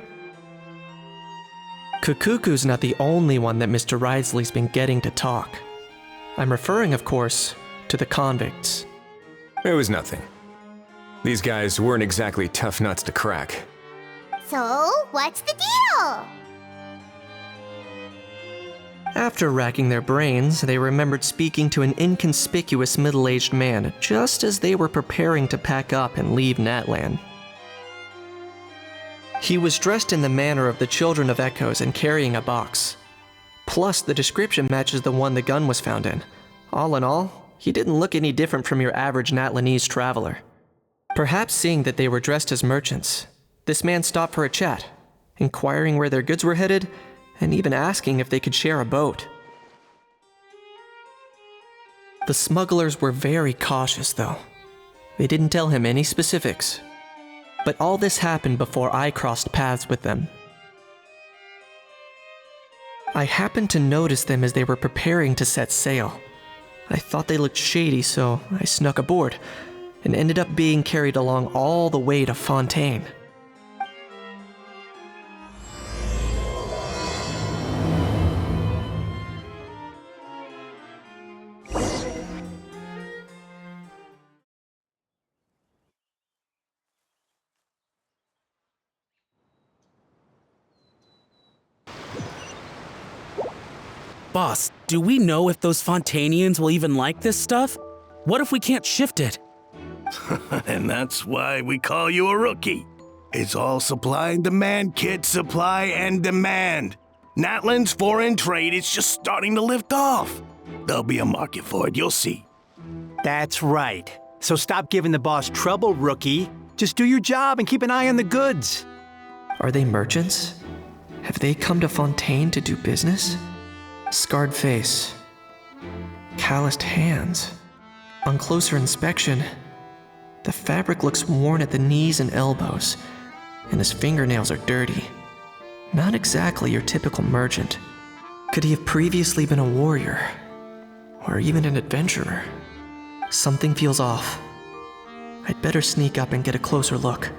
Kakuku's not the only one that Mr. Ridesley's been getting to talk. I'm referring, of course, to the convicts. It was nothing. These guys weren't exactly tough nuts to crack. So, what's the deal? After racking their brains, they remembered speaking to an inconspicuous middle-aged man just as they were preparing to pack up and leave Natlan. He was dressed in the manner of the Children of Echoes and carrying a box. Plus, the description matches the one the gun was found in. All in all, he didn't look any different from your average Natlanese traveler. Perhaps seeing that they were dressed as merchants, this man stopped for a chat, inquiring where their goods were headed, and even asking if they could share a boat. The smugglers were very cautious, though. They didn't tell him any specifics. But all this happened before I crossed paths with them. I happened to notice them as they were preparing to set sail. I thought they looked shady, so I snuck aboard, and ended up being carried along all the way to Fontaine. Boss, do we know if those Fontanians will even like this stuff? What if we can't shift it? And that's why we call you a rookie. It's all supply and demand, kid. Supply and demand. Natlan's foreign trade is just starting to lift off. There'll be a market for it, you'll see. That's right. So stop giving the boss trouble, rookie. Just do your job and keep an eye on the goods. Are they merchants? Have they come to Fontaine to do business? Scarred face. Calloused hands. On closer inspection, the fabric looks worn at the knees and elbows, and his fingernails are dirty. Not exactly your typical merchant. Could he have previously been a warrior? Or even an adventurer? Something feels off. I'd better sneak up and get a closer look.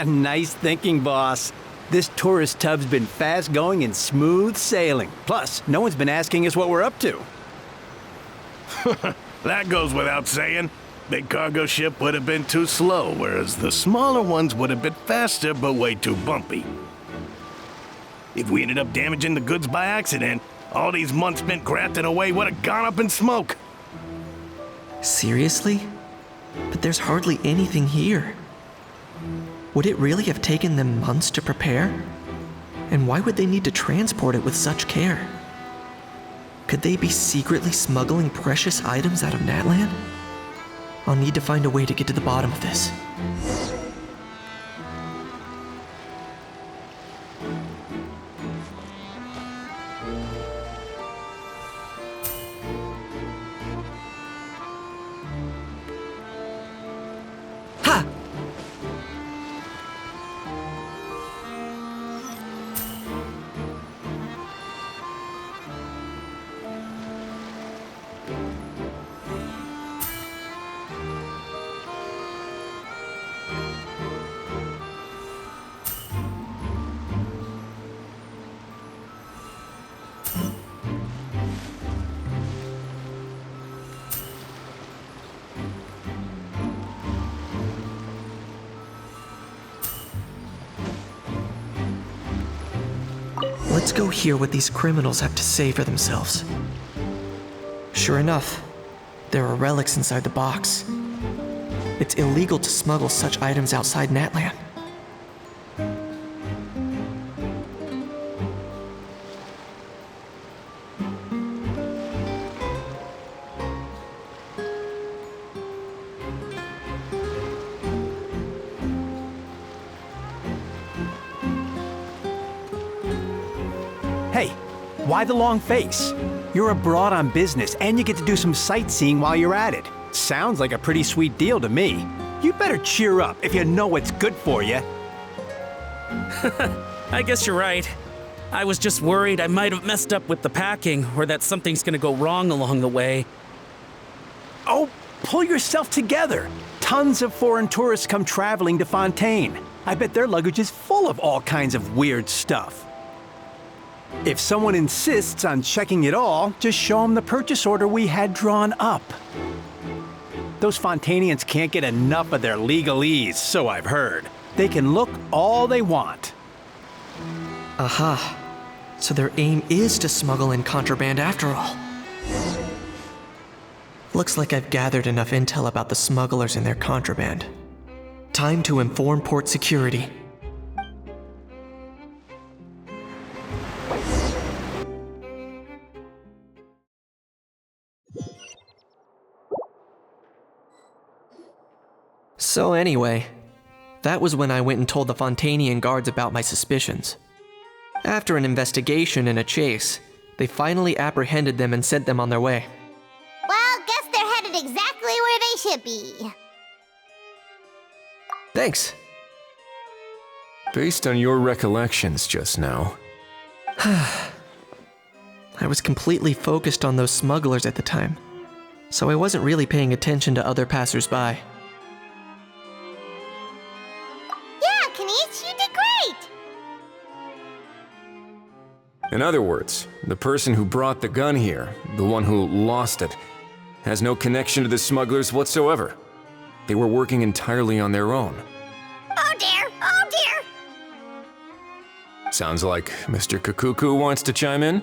Nice thinking, boss. This tourist tub's been fast going and smooth sailing. Plus, no one's been asking us what we're up to. That goes without saying. Big cargo ship would have been too slow, whereas the smaller ones would have been faster but way too bumpy. If we ended up damaging the goods by accident, all these months spent grafting away would have gone up in smoke. Seriously? But there's hardly anything here. Would it really have taken them months to prepare? And why would they need to transport it with such care? Could they be secretly smuggling precious items out of Natlan? I'll need to find a way to get to the bottom of this. Ha! Let's go hear what these criminals have to say for themselves. Sure enough, there are relics inside the box. It's illegal to smuggle such items outside Natlan. Hey, why the long face? You're abroad on business and you get to do some sightseeing while you're at it. Sounds like a pretty sweet deal to me. You better cheer up if you know what's good for you. I guess you're right. I was just worried I might have messed up with the packing or that something's gonna go wrong along the way. Oh, pull yourself together. Tons of foreign tourists come traveling to Fontaine. I bet their luggage is full of all kinds of weird stuff. If someone insists on checking it all, just show them the purchase order we had drawn up. Those Fontanians can't get enough of their legalese, so I've heard. They can look all they want. Aha. So their aim is to smuggle in contraband after all. Looks like I've gathered enough intel about the smugglers and their contraband. Time to inform port security. So anyway, that was when I went and told the Fontanian guards about my suspicions. After an investigation and a chase, they finally apprehended them and sent them on their way. Well, guess they're headed exactly where they should be. Thanks. Based on your recollections just now. I was completely focused on those smugglers at the time, so I wasn't really paying attention to other passers-by. Yeah, Kanish, you did great! In other words, the person who brought the gun here, the one who lost it, has no connection to the smugglers whatsoever. They were working entirely on their own. Oh dear, oh dear! Sounds like Mr. Kakuku wants to chime in?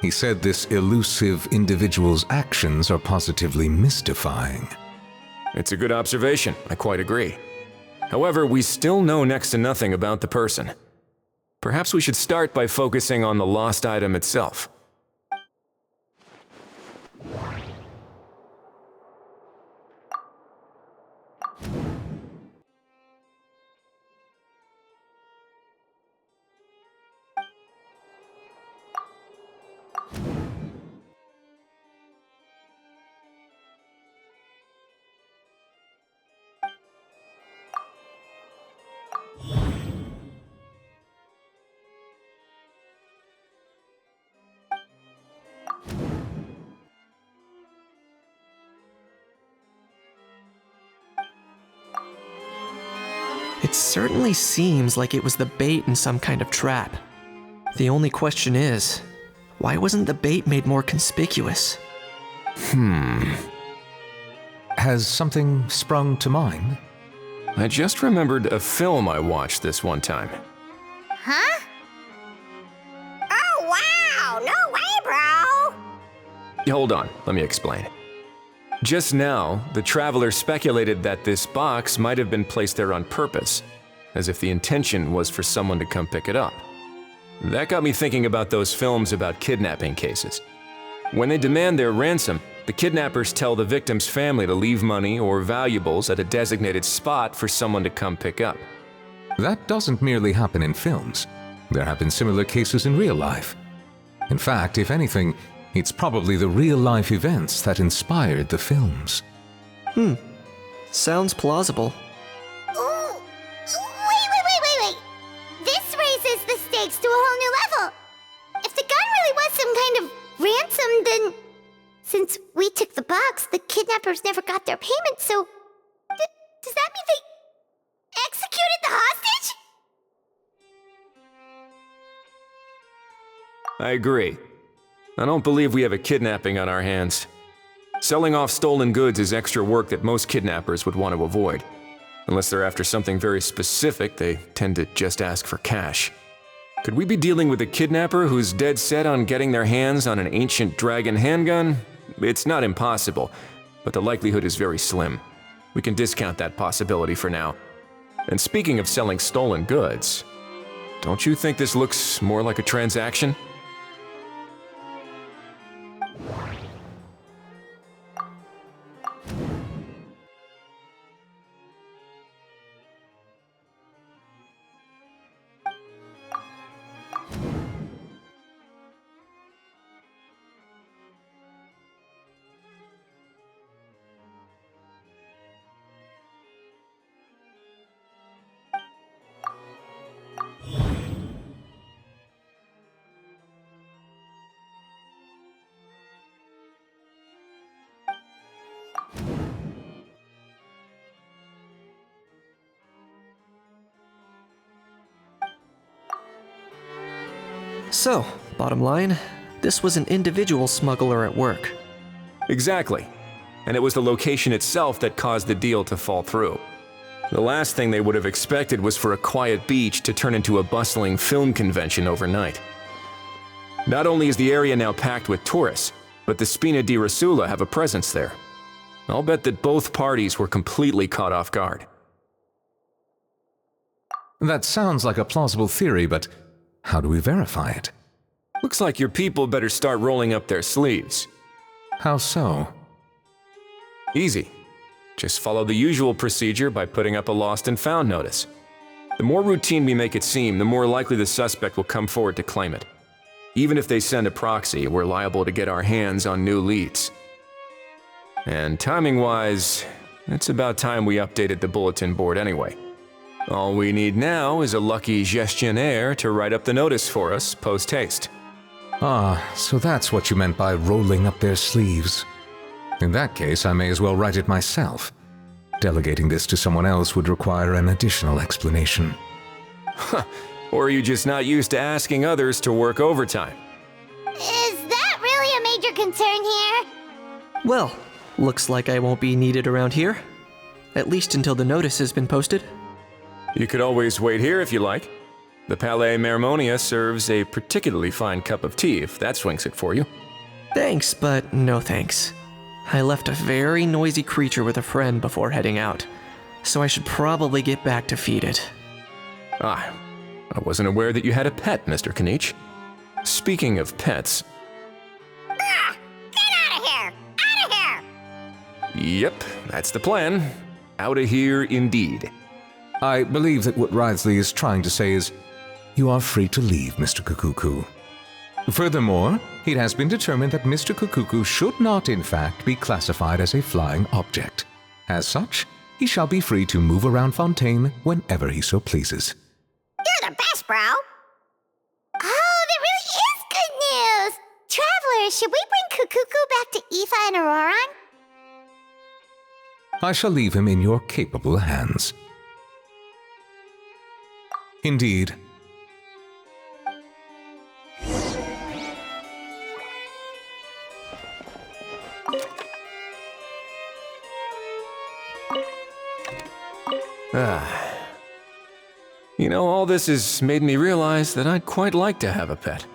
He said this elusive individual's actions are positively mystifying. It's a good observation, I quite agree. However, we still know next to nothing about the person. Perhaps we should start by focusing on the lost item itself. It certainly seems like it was the bait in some kind of trap. The only question is, why wasn't the bait made more conspicuous? Has something sprung to mind? I just remembered a film I watched this one time. Huh? Oh, wow! No way, bro! Hold on, let me explain. Just now, the traveler speculated that this box might have been placed there on purpose, as if the intention was for someone to come pick it up. That got me thinking about those films about kidnapping cases. When they demand their ransom, the kidnappers tell the victim's family to leave money or valuables at a designated spot for someone to come pick up. That doesn't merely happen in films. There have been similar cases in real life. In fact, if anything, it's probably the real-life events that inspired the films. Sounds plausible. Ooh! Wait! This raises the stakes to a whole new level. If the gun really was some kind of ransom, then since we took the box, the kidnappers never got their payment, so does that mean they executed the hostage? I agree. I don't believe we have a kidnapping on our hands. Selling off stolen goods is extra work that most kidnappers would want to avoid. Unless they're after something very specific, they tend to just ask for cash. Could we be dealing with a kidnapper who's dead set on getting their hands on an ancient dragon handgun? It's not impossible, but the likelihood is very slim. We can discount that possibility for now. And speaking of selling stolen goods, don't you think this looks more like a transaction? So, bottom line, this was an individual smuggler at work. Exactly. And it was the location itself that caused the deal to fall through. The last thing they would have expected was for a quiet beach to turn into a bustling film convention overnight. Not only is the area now packed with tourists, but the Spina di Rosula have a presence there. I'll bet that both parties were completely caught off guard. That sounds like a plausible theory, but how do we verify it? Looks like your people better start rolling up their sleeves. How so? Easy. Just follow the usual procedure by putting up a lost and found notice. The more routine we make it seem, the more likely the suspect will come forward to claim it. Even if they send a proxy, we're liable to get our hands on new leads. And timing-wise, it's about time we updated the bulletin board anyway. All we need now is a lucky gestionnaire to write up the notice for us post-haste. Ah, so that's what you meant by rolling up their sleeves. In that case, I may as well write it myself. Delegating this to someone else would require an additional explanation. Or are you just not used to asking others to work overtime? Is that really a major concern here? Well, looks like I won't be needed around here. At least until the notice has been posted. You could always wait here if you like. The Palais Mermonia serves a particularly fine cup of tea, if that swings it for you. Thanks, but no thanks. I left a very noisy creature with a friend before heading out, so I should probably get back to feed it. Ah, I wasn't aware that you had a pet, Mr. Kanich. Speaking of pets... Get out of here! Out of here! Yep, that's the plan. Outta here indeed. I believe that what Wriothesley is trying to say is, you are free to leave, Mr. Kukuku. Furthermore, it has been determined that Mr. Kukuku should not, in fact, be classified as a flying object. As such, he shall be free to move around Fontaine whenever he so pleases. You're the best, bro! Oh, that really is good news! Travelers, should we bring Kukuku back to Aoife and Auroron? I shall leave him in your capable hands. Indeed. You know, all this has made me realize that I'd quite like to have a pet.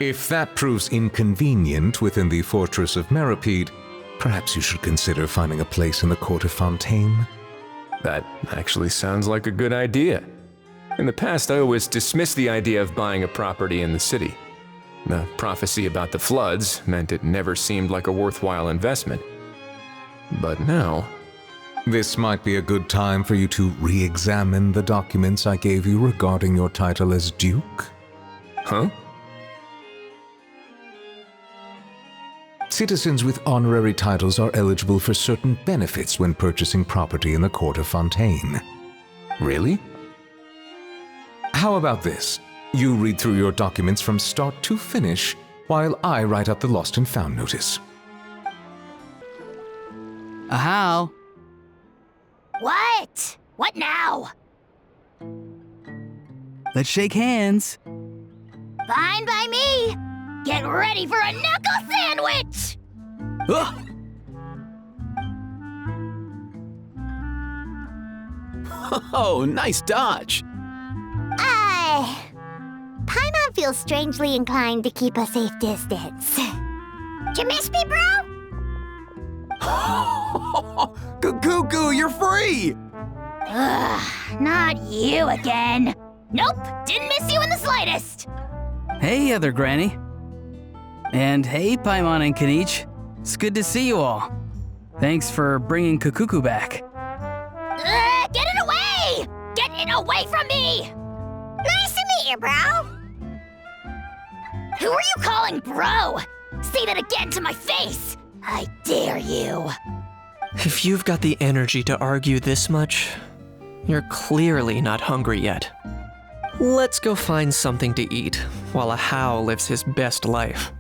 If that proves inconvenient within the fortress of Meripede, perhaps you should consider finding a place in the court of Fontaine. That actually sounds like a good idea. In the past, I always dismissed the idea of buying a property in the city. The prophecy about the floods meant it never seemed like a worthwhile investment. But now... This might be a good time for you to re-examine the documents I gave you regarding your title as Duke. Huh? Citizens with honorary titles are eligible for certain benefits when purchasing property in the court of Fontaine. Really? How about this? You read through your documents from start to finish, while I write up the lost and found notice. How? What? What now? Let's shake hands. Fine by me. Get ready for a knuckle sandwich! Ugh. Oh, nice dodge. Paimon feels strangely inclined to keep a safe distance. Did you miss me, bro? Cuckoo, you're free! Ugh, not you again. Nope, didn't miss you in the slightest. Hey, other granny. And hey, Paimon and Kanich. It's good to see you all. Thanks for bringing Kukuku back. Get it away! Get it away from me! Nice to meet you, bro. Who are you calling bro? Say that again to my face! I dare you. If you've got the energy to argue this much, you're clearly not hungry yet. Let's go find something to eat while a How lives his best life.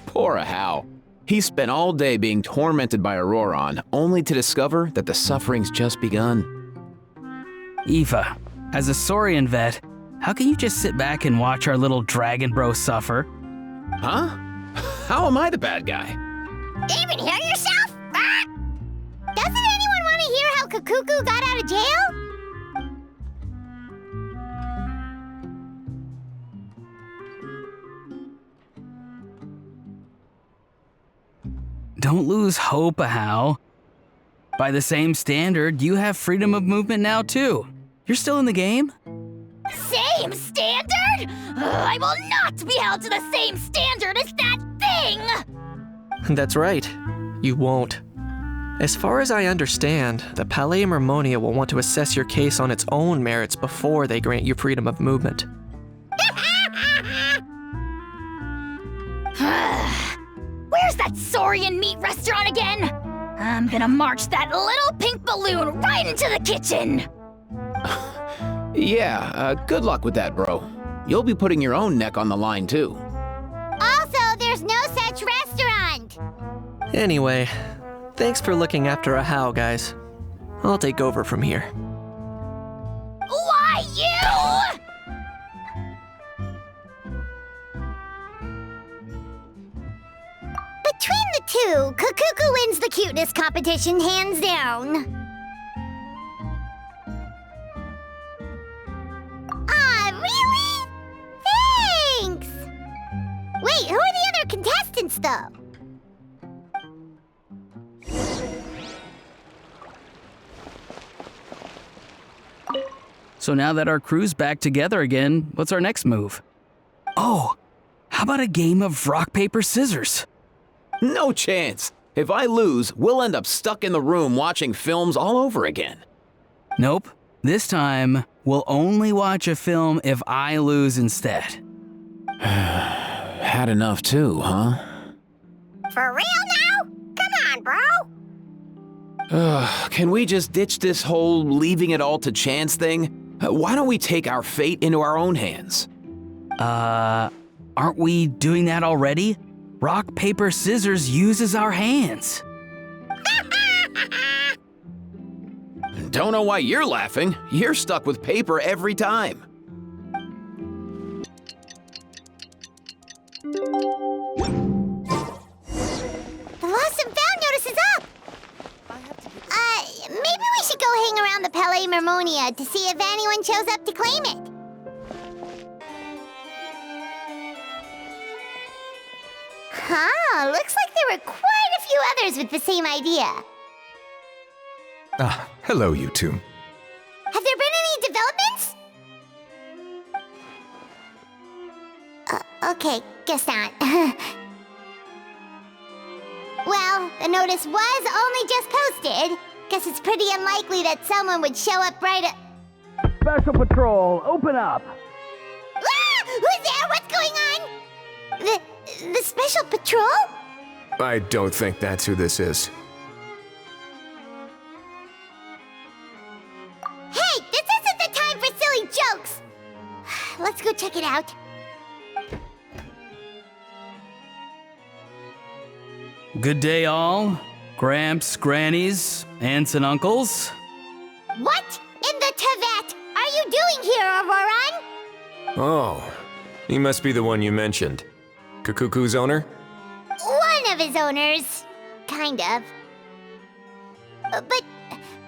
Poor How. He spent all day being tormented by Auroron, only to discover that the suffering's just begun. Aoife, as a Saurian vet, how can you just sit back and watch our little dragon bro suffer? Huh? How am I the bad guy? Even hear yourself? Ah! Doesn't anyone want to hear how Kukuku got out of jail? Don't lose hope, How. By the same standard, you have freedom of movement now too. You're still in the game? Same standard? I will not be held to the same standard as that thing! That's right. You won't. As far as I understand, the Palais Mermonia will want to assess your case on its own merits before they grant you freedom of movement. Where's that Saurian meat restaurant again? I'm gonna march that little pink balloon right into the kitchen! Yeah, good luck with that, bro. You'll be putting your own neck on the line, too. Also, there's no such restaurant. Anyway, thanks for looking after a How, guys. I'll take over from here. Why you? Between the two, Kukuku wins the cuteness competition hands down. fast, though. So now that our crew's back together again, what's our next move? Oh, how about a game of rock, paper, scissors? No chance. If I lose, we'll end up stuck in the room watching films all over again. Nope. This time, we'll only watch a film if I lose instead. Had enough too, huh? For real now? Come on, bro. Can we just ditch this whole leaving it all to chance thing? Why don't we take our fate into our own hands? Aren't we doing that already? Rock, paper, scissors uses our hands. Don't know why you're laughing. You're stuck with paper every time. The lost and found notice is up. Maybe we should go hang around the Palais Mermonia to see if anyone shows up to claim it. Huh, looks like there were quite a few others with the same idea. Ah, hello, you two. Have there been any developments? Okay, guess not. Well, the notice was only just posted. Guess it's pretty unlikely that someone would show up right at... Special Patrol, open up! Ah! Who's there? What's going on? The Special Patrol? I don't think that's who this is. Hey, this isn't the time for silly jokes! Let's go check it out. Good day, all. Gramps, grannies, aunts, and uncles. What in the Tevat are you doing here, Auroran? Oh, he must be the one you mentioned. Kukuku's owner? One of his owners. Kind of. But,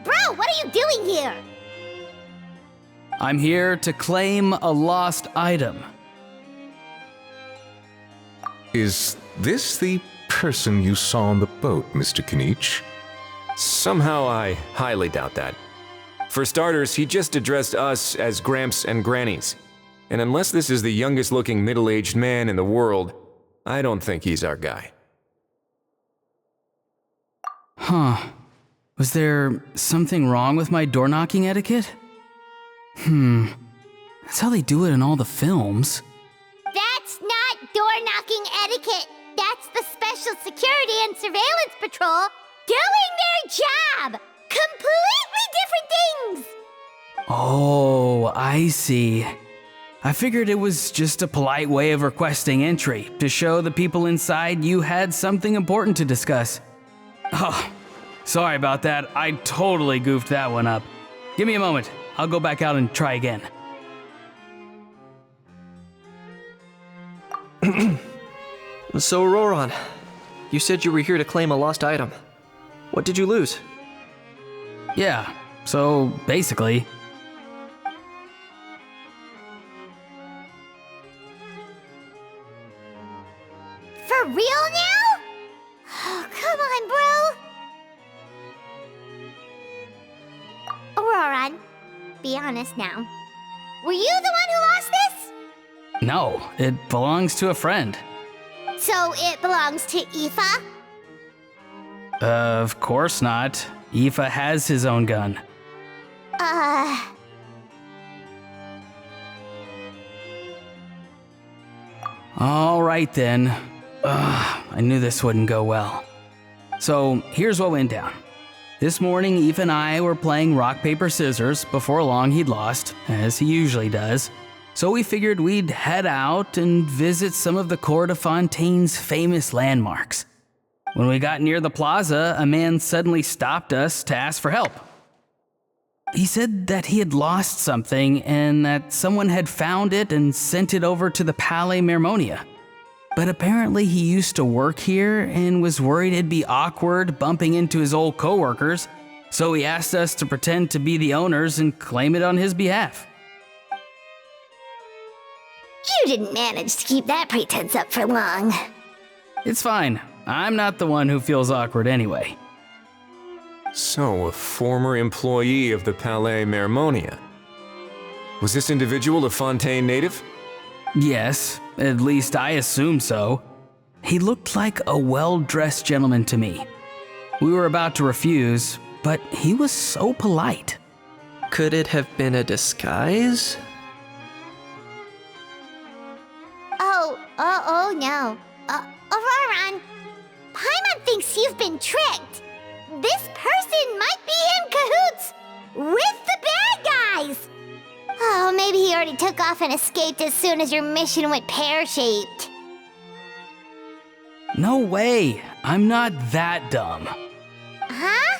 bro, what are you doing here? I'm here to claim a lost item. Is this the person you saw on the boat, Mr. Kinich? Somehow I highly doubt that. For starters, he just addressed us as Gramps and Grannies. And unless this is the youngest looking middle-aged man in the world, I don't think he's our guy. Huh. Was there something wrong with my door-knocking etiquette? That's how they do it in all the films. That's not door-knocking etiquette. That's the Special Security and Surveillance Patrol doing their job! Completely different things! Oh, I see. I figured it was just a polite way of requesting entry to show the people inside you had something important to discuss. Oh, sorry about that. I totally goofed that one up. Give me a moment. I'll go back out and try again. So, Auroran, you said you were here to claim a lost item. What did you lose? Yeah, so basically... For real now? Oh, come on, bro. Auroran, be honest now. Were you the one who lost this? No, it belongs to a friend. So it belongs to Aoife? Of course not. Aoife has his own gun. All right then. I knew this wouldn't go well. So here's what went down. This morning, Aoife and I were playing rock, paper, scissors. Before long, he'd lost, as he usually does. So we figured we'd head out and visit some of the Cour de Fontaine's famous landmarks. When we got near the plaza, a man suddenly stopped us to ask for help. He said that he had lost something and that someone had found it and sent it over to the Palais Mermonia. But apparently he used to work here and was worried it'd be awkward bumping into his old coworkers, so he asked us to pretend to be the owners and claim it on his behalf. You didn't manage to keep that pretense up for long. It's fine. I'm not the one who feels awkward anyway. So, a former employee of the Palais Mermonia. Was this individual a Fontaine native? Yes, at least I assume so. He looked like a well-dressed gentleman to me. We were about to refuse, but he was so polite. Could it have been a disguise? Oh no. Auroron, Paimon thinks you've been tricked. This person might be in cahoots with the bad guys. Oh, maybe he already took off and escaped as soon as your mission went pear-shaped. No way. I'm not that dumb. Huh?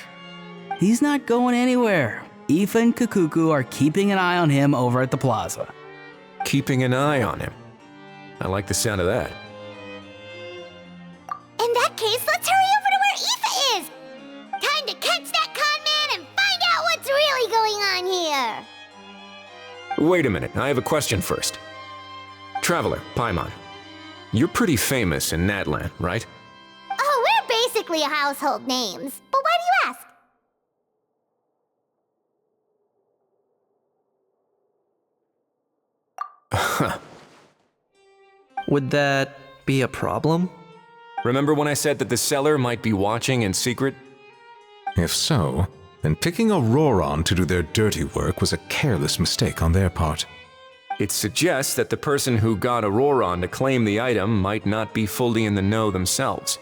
He's not going anywhere. Aoife and Kakuku are keeping an eye on him over at the plaza. Keeping an eye on him. I like the sound of that. In that case, let's hurry over to where Aoife is. Time to catch that con man and find out what's really going on here. Wait a minute, I have a question first. Traveler, Paimon, you're pretty famous in Natlan, right? Oh, we're basically household names. But why do you ask? Huh. Would that be a problem? Remember when I said that the seller might be watching in secret? If so, then picking Auroron to do their dirty work was a careless mistake on their part. It suggests that the person who got Auroron to claim the item might not be fully in the know themselves.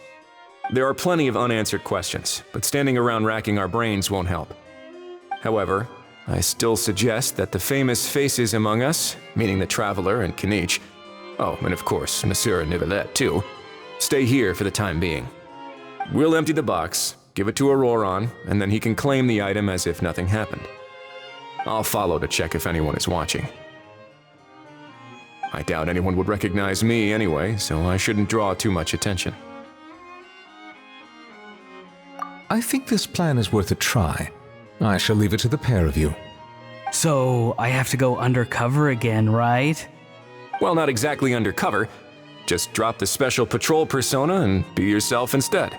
There are plenty of unanswered questions, but standing around racking our brains won't help. However, I still suggest that the famous faces among us, meaning the Traveler and Kinich, oh, and of course, Monsieur Nivelette too, stay here for the time being. We'll empty the box, give it to Auroron, and then he can claim the item as if nothing happened. I'll follow to check if anyone is watching. I doubt anyone would recognize me anyway, so I shouldn't draw too much attention. I think this plan is worth a try. I shall leave it to the pair of you. So, I have to go undercover again, right? Well, not exactly undercover. Just drop the special patrol persona and be yourself instead.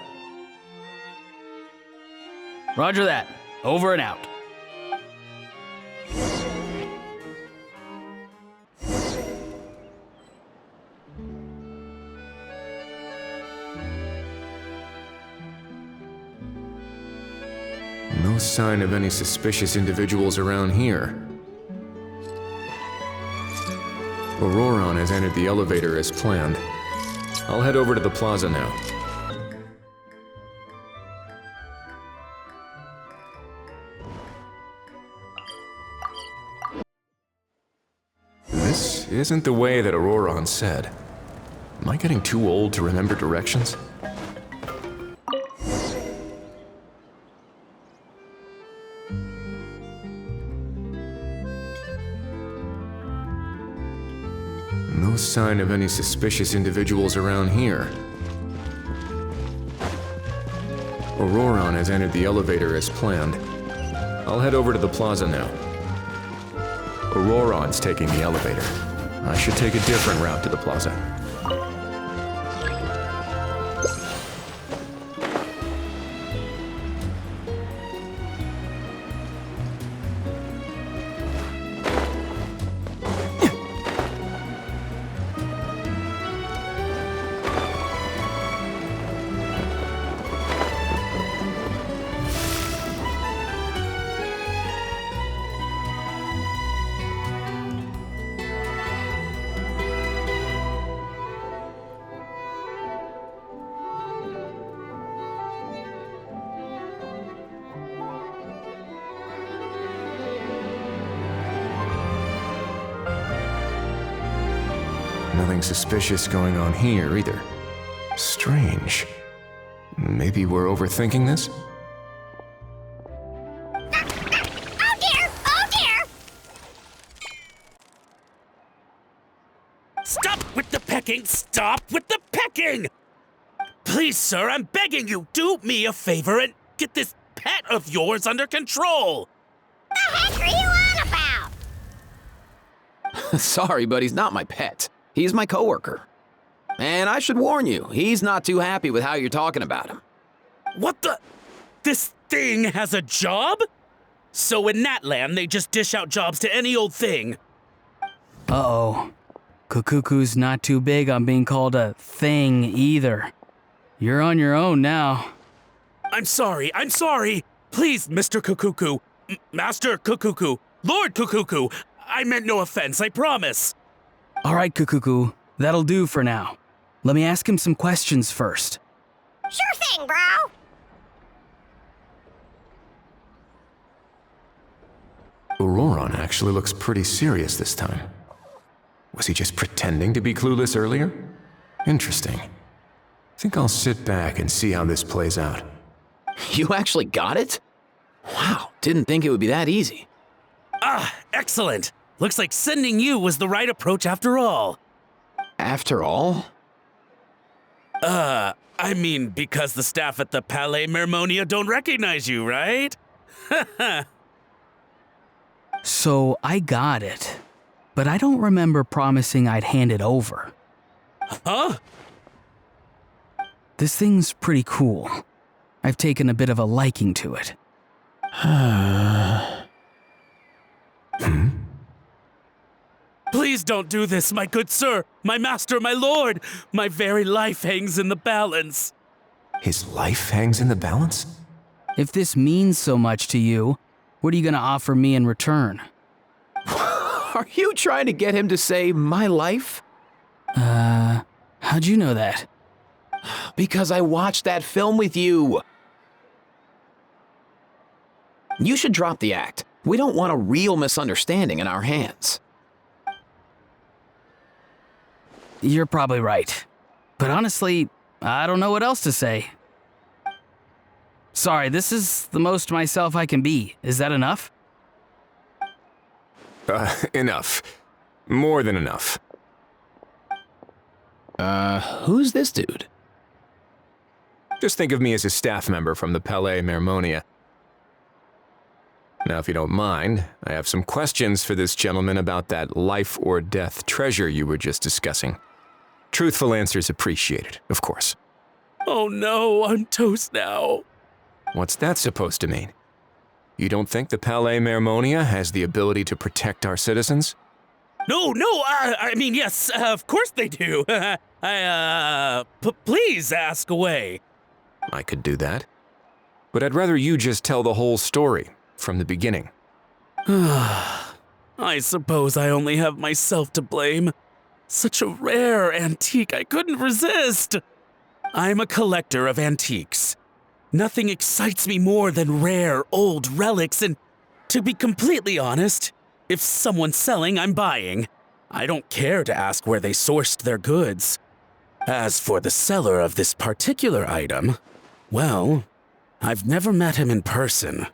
Roger that. Over and out. No sign of any suspicious individuals around here. Auroron has entered the elevator as planned. I'll head over to the plaza now. This isn't the way that Auroron said. Am I getting too old to remember directions? No sign of any suspicious individuals around here. Auroron has entered the elevator as planned. I'll head over to the plaza now. Auroron's taking the elevator. I should take a different route to the plaza. Nothing suspicious going on here either. Strange. Maybe we're overthinking this? Oh dear! Oh dear! Stop with the pecking! Stop with the pecking! Please, sir, I'm begging you, do me a favor and get this pet of yours under control! The heck are you on about? Sorry, but he's not my pet. He's my coworker. And I should warn you, he's not too happy with how you're talking about him. What the? This thing has a job? So in Natland, they just dish out jobs to any old thing. Uh-oh. Kukuku's not too big on being called a thing either. You're on your own now. I'm sorry. Please, Mr. Kukuku, Master Kukuku, Lord Kukuku, I meant no offense, I promise. All right, Kukuku, that'll do for now. Let me ask him some questions first. Sure thing, bro. Auroron actually looks pretty serious this time. Was he just pretending to be clueless earlier? Interesting. Think I'll sit back and see how this plays out. You actually got it? Wow, didn't think it would be that easy. Ah, excellent. Looks like sending you was the right approach after all. After all? I mean, because the staff at the Palais Mermonia don't recognize you, right? So I got it, but I don't remember promising I'd hand it over. Huh? This thing's pretty cool. I've taken a bit of a liking to it. Please don't do this, my good sir, my master, my lord. My very life hangs in the balance. His life hangs in the balance? If this means so much to you, what are you gonna offer me in return? Are you trying to get him to say my life? How'd you know that? Because I watched that film with you. You should drop the act. We don't want a real misunderstanding in our hands. You're probably right. But honestly, I don't know what else to say. Sorry, this is the most myself I can be. Is that enough? Enough. More than enough. Who's this dude? Just think of me as a staff member from the Palais Mermonia. Now, if you don't mind, I have some questions for this gentleman about that life or death treasure you were just discussing. Truthful answers appreciated, of course. Oh no, I'm toast now. What's that supposed to mean? You don't think the Palais Mermonia has the ability to protect our citizens? No, I mean, yes, of course they do. Please ask away. I could do that. But I'd rather you just tell the whole story, from the beginning. I suppose I only have myself to blame. Such a rare antique, I couldn't resist. I'm a collector of antiques. Nothing excites me more than rare, old relics, and to be completely honest, if someone's selling, I'm buying. I don't care to ask where they sourced their goods. As for the seller of this particular item, well, I've never met him in person.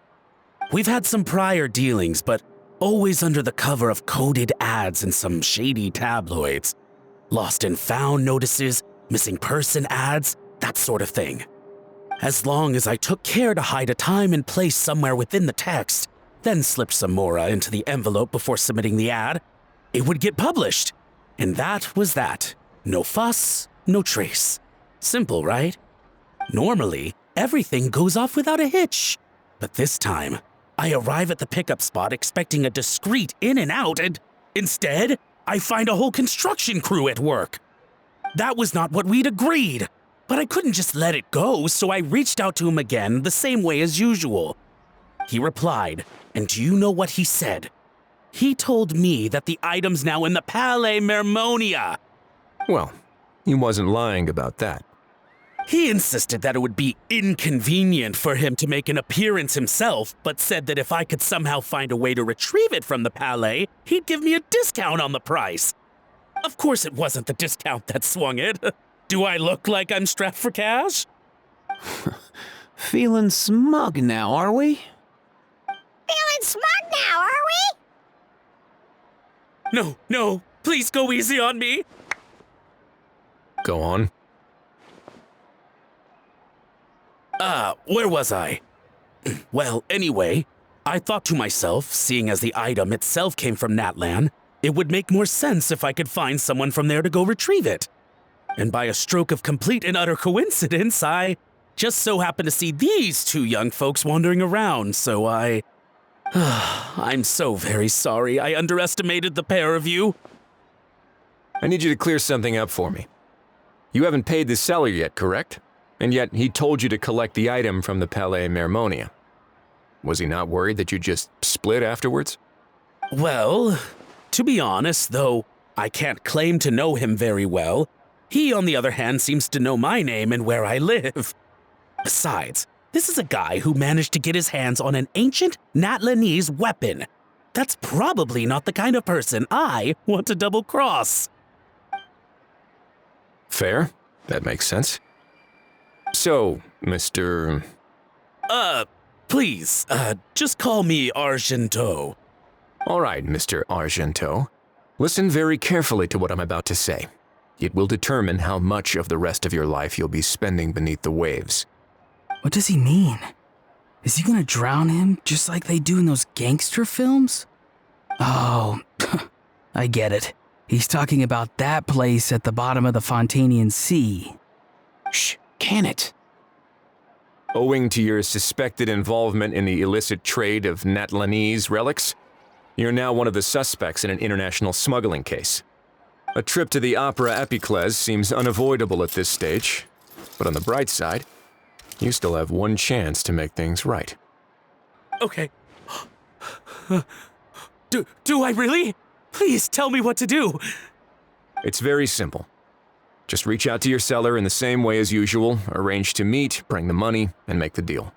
We've had some prior dealings, but always under the cover of coded ads in some shady tabloids. Lost and found notices, missing person ads, that sort of thing. As long as I took care to hide a time and place somewhere within the text, then slipped some mora into the envelope before submitting the ad, it would get published. And that was that. No fuss, no trace. Simple, right? Normally, everything goes off without a hitch. But this time, I arrive at the pickup spot expecting a discreet in and out, and instead, I find a whole construction crew at work. That was not what we'd agreed, but I couldn't just let it go, so I reached out to him again the same way as usual. He replied, and do you know what he said? He told me that the item's now in the Palais Mermonia. Well, he wasn't lying about that. He insisted that it would be inconvenient for him to make an appearance himself, but said that if I could somehow find a way to retrieve it from the Palais, he'd give me a discount on the price. Of course it wasn't the discount that swung it. Do I look like I'm strapped for cash? Feeling smug now, are we? Feeling smug now, are we? No, please go easy on me. Go on. Where was I? Well, anyway, I thought to myself, seeing as the item itself came from Natlan, it would make more sense if I could find someone from there to go retrieve it. And by a stroke of complete and utter coincidence, I just so happened to see these two young folks wandering around, so I'm so very sorry I underestimated the pair of you. I need you to clear something up for me. You haven't paid the seller yet, correct? And yet he told you to collect the item from the Palais Mermonia. Was he not worried that you'd just split afterwards? Well, to be honest, though I can't claim to know him very well, he, on the other hand, seems to know my name and where I live. Besides, this is a guy who managed to get his hands on an ancient Natlanese weapon. That's probably not the kind of person I want to double-cross. Fair. That makes sense. So, Mr. Please, just call me Argento. All right, Mr. Argento. Listen very carefully to what I'm about to say. It will determine how much of the rest of your life you'll be spending beneath the waves. What does he mean? Is he gonna drown him just like they do in those gangster films? Oh, I get it. He's talking about that place at the bottom of the Fontanian Sea. Shh, can it? Owing to your suspected involvement in the illicit trade of Natlanese relics, you're now one of the suspects in an international smuggling case. A trip to the Opera Epiclese seems unavoidable at this stage, but on the bright side, you still have one chance to make things right. Okay. Do I really? Please tell me what to do. It's very simple. Just reach out to your seller in the same way as usual, arrange to meet, bring the money, and make the deal.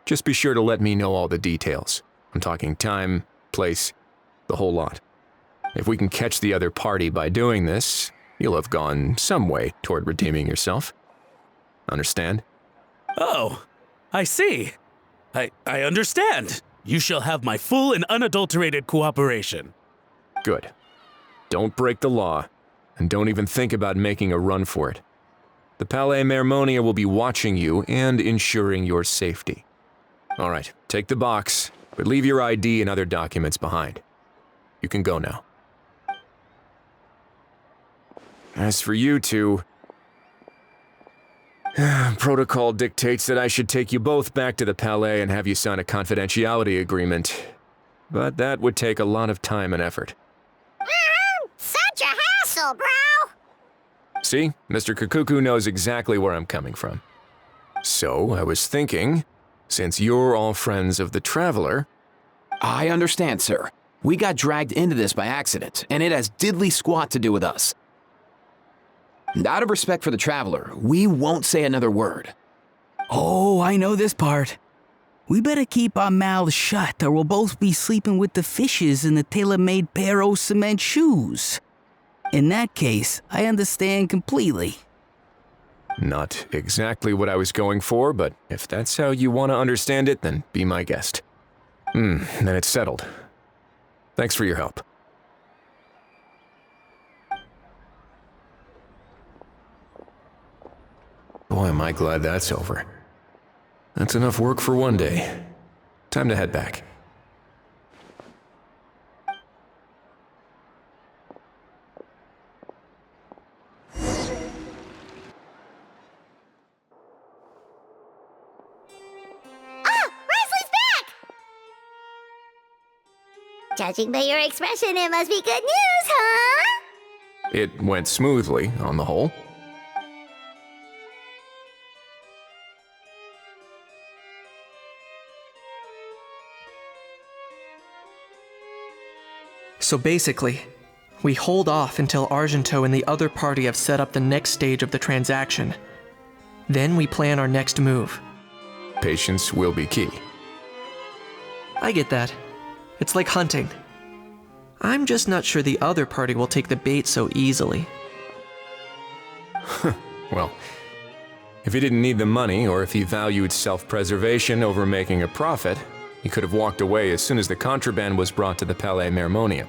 Just be sure to let me know all the details. I'm talking time, place, the whole lot. If we can catch the other party by doing this, you'll have gone some way toward redeeming yourself. Understand? Oh, I see. I understand. You shall have my full and unadulterated cooperation. Good. Don't break the law, and don't even think about making a run for it. The Palais Mermonia will be watching you and ensuring your safety. All right, take the box, but leave your ID and other documents behind. You can go now. As for you two, protocol dictates that I should take you both back to the Palais and have you sign a confidentiality agreement. But that would take a lot of time and effort. Such a hassle, bro! See, Mr. Kikuku knows exactly where I'm coming from. So, I was thinking, since you're all friends of the Traveler... I understand, sir. We got dragged into this by accident, and it has diddly squat to do with us. And out of respect for the Traveler, we won't say another word. Oh, I know this part. We better keep our mouths shut or we'll both be sleeping with the fishes in the tailor-made pair of cement shoes. In that case, I understand completely. Not exactly what I was going for, but if that's how you want to understand it, then be my guest. Then it's settled. Thanks for your help. Boy, am I glad that's over. That's enough work for one day. Time to head back. Judging by your expression, it must be good news, huh? It went smoothly, on the whole. So basically, we hold off until Argento and the other party have set up the next stage of the transaction. Then we plan our next move. Patience will be key. I get that. It's like hunting. I'm just not sure the other party will take the bait so easily. Well, if he didn't need the money, or if he valued self-preservation over making a profit, he could have walked away as soon as the contraband was brought to the Palais Mermonia.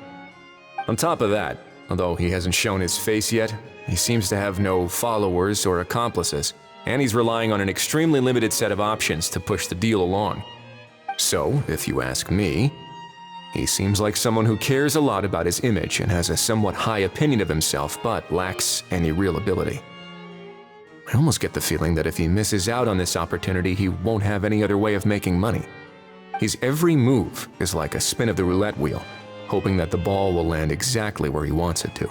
On top of that, although he hasn't shown his face yet, he seems to have no followers or accomplices, and he's relying on an extremely limited set of options to push the deal along. So, if you ask me, He seems like someone who cares a lot about his image and has a somewhat high opinion of himself, but lacks any real ability. I almost get the feeling that if he misses out on this opportunity, he won't have any other way of making money. His every move is like a spin of the roulette wheel, hoping that the ball will land exactly where he wants it to.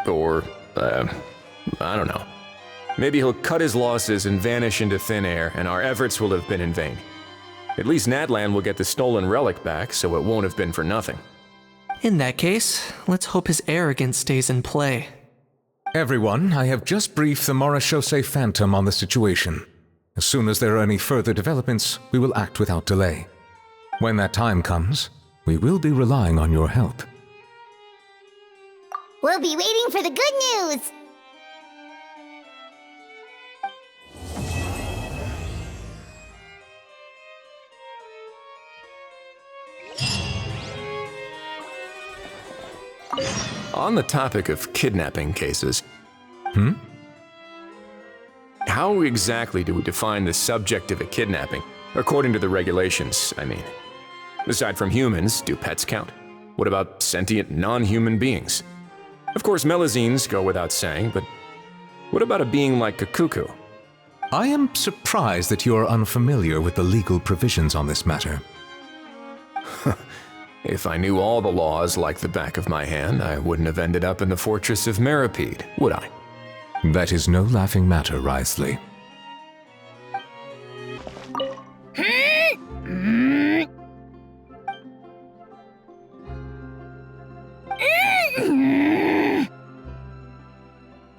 Or, I don't know. Maybe he'll cut his losses and vanish into thin air, and our efforts will have been in vain. At least Natlan will get the stolen relic back, so it won't have been for nothing. In that case, let's hope his arrogance stays in play. Everyone, I have just briefed the Marechaussee Phantom on the situation. As soon as there are any further developments, we will act without delay. When that time comes, we will be relying on your help. We'll be waiting for the good news! On the topic of kidnapping cases, how exactly do we define the subject of a kidnapping? According to the regulations, I mean. Aside from humans, do pets count? What about sentient non-human beings? Of course, Melazines go without saying, but what about a being like Kakuku? I am surprised that you are unfamiliar with the legal provisions on this matter. If I knew all the laws like the back of my hand, I wouldn't have ended up in the fortress of Meripede, would I? That is no laughing matter, Wriothesley.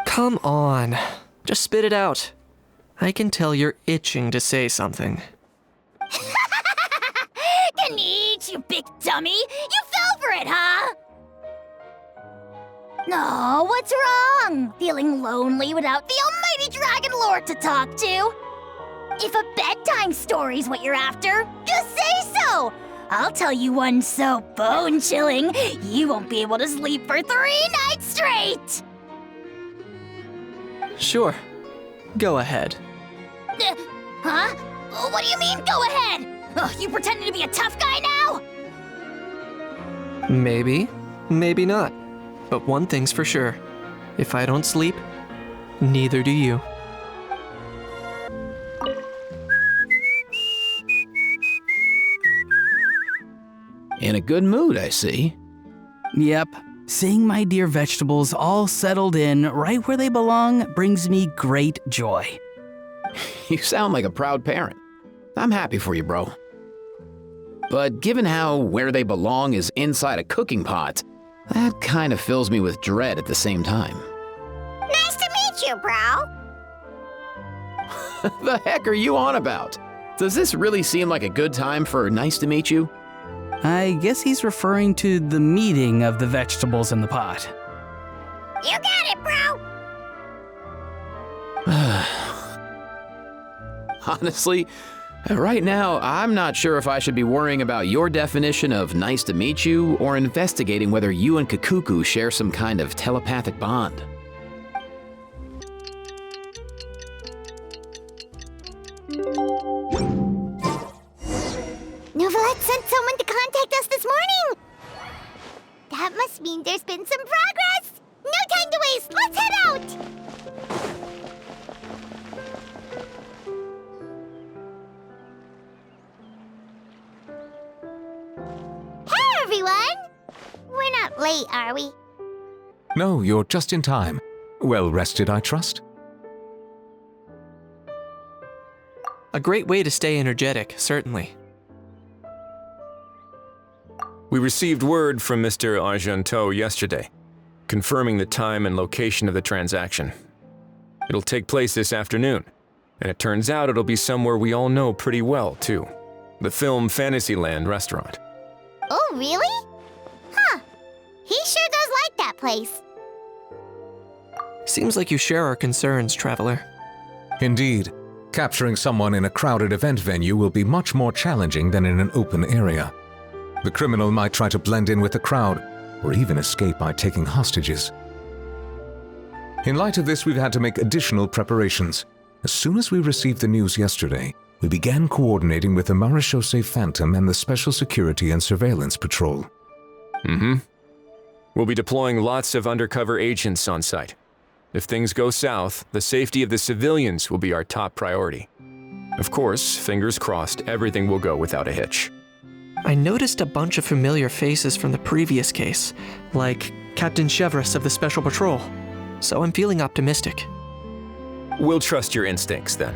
Come on, just spit it out. I can tell you're itching to say something. Kanich, you big dummy! You fell for it, huh? No, what's wrong? Feeling lonely without the almighty Dragon Lord to talk to? If a bedtime story's what you're after, just say so! I'll tell you one so bone-chilling, you won't be able to sleep for 3 nights straight! Sure, go ahead. Huh? What do you mean, go ahead? You pretending to be a tough guy now? Maybe, maybe not. But one thing's for sure. If I don't sleep, neither do you. In a good mood, I see. Yep. Seeing my dear vegetables all settled in right where they belong brings me great joy. You sound like a proud parent. I'm happy for you, bro. But given how where they belong is inside a cooking pot, that kind of fills me with dread at the same time. Nice to meet you, bro. The heck are you on about? Does this really seem like a good time for nice to meet you? I guess he's referring to the meeting of the vegetables in the pot. You got it, bro! Honestly, right now, I'm not sure if I should be worrying about your definition of nice to meet you or investigating whether you and Kakuku share some kind of telepathic bond. Novelette sent someone to contact us this morning! That must mean there's been some progress! No time to waste, let's head out! Hey everyone! We're not late, are we? No, you're just in time. Well rested, I trust? A great way to stay energetic, certainly. We received word from Mr. Argenteau yesterday, confirming the time and location of the transaction. It'll take place this afternoon, and it turns out it'll be somewhere we all know pretty well, too. The Film Fantasyland restaurant. Oh, really? Huh. He sure does like that place. Seems like you share our concerns, Traveler. Indeed. Capturing someone in a crowded event venue will be much more challenging than in an open area. The criminal might try to blend in with the crowd, or even escape by taking hostages. In light of this, we've had to make additional preparations. As soon as we received the news yesterday, we began coordinating with the Marechaussee Phantom and the Special Security and Surveillance Patrol. Mm-hmm. We'll be deploying lots of undercover agents on site. If things go south, the safety of the civilians will be our top priority. Of course, fingers crossed, everything will go without a hitch. I noticed a bunch of familiar faces from the previous case, like Captain Chevrolet of the Special Patrol, so I'm feeling optimistic. We'll trust your instincts then.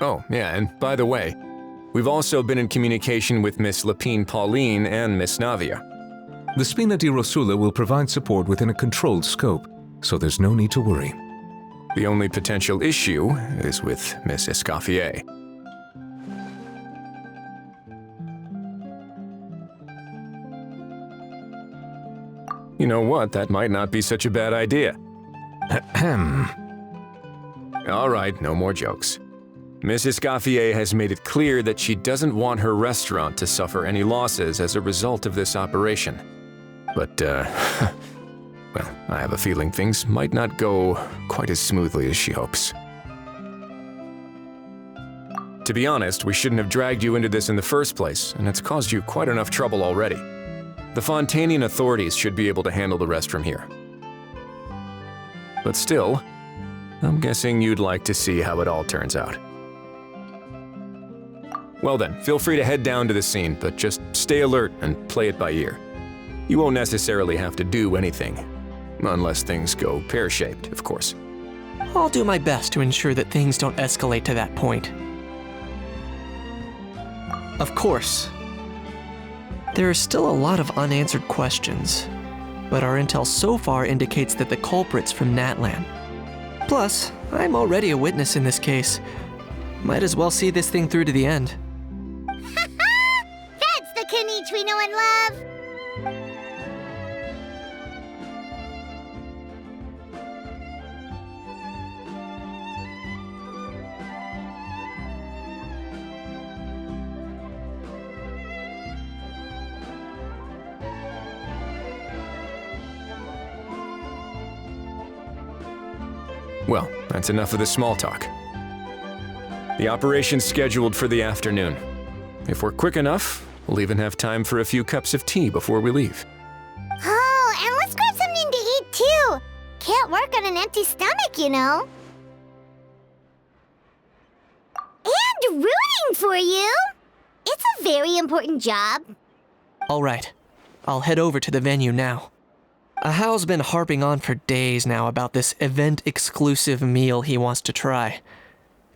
Oh, yeah, and by the way, we've also been in communication with Miss Lapine Pauline and Miss Navia. The Spina di Rosula will provide support within a controlled scope, so there's no need to worry. The only potential issue is with Miss Escoffier. You know what, that might not be such a bad idea. Ahem. All right, no more jokes. Miss Escoffier has made it clear that she doesn't want her restaurant to suffer any losses as a result of this operation. But, well, I have a feeling things might not go quite as smoothly as she hopes. To be honest, we shouldn't have dragged you into this in the first place, and it's caused you quite enough trouble already. The Fontainian authorities should be able to handle the rest from here. But still, I'm guessing you'd like to see how it all turns out. Well then, feel free to head down to the scene, but just stay alert and play it by ear. You won't necessarily have to do anything, unless things go pear-shaped, of course. I'll do my best to ensure that things don't escalate to that point. Of course, there are still a lot of unanswered questions, but our intel so far indicates that the culprit's from Natlan. Plus, I'm already a witness in this case. Might as well see this thing through to the end. That's the Kanichi we know and love! Well, that's enough of the small talk. The operation's scheduled for the afternoon. If we're quick enough, we'll even have time for a few cups of tea before we leave. Oh, and let's grab something to eat too! Can't work on an empty stomach, you know. And rooting for you! It's a very important job. All right, I'll head over to the venue now. Ahal's been harping on for days now about this event-exclusive meal he wants to try.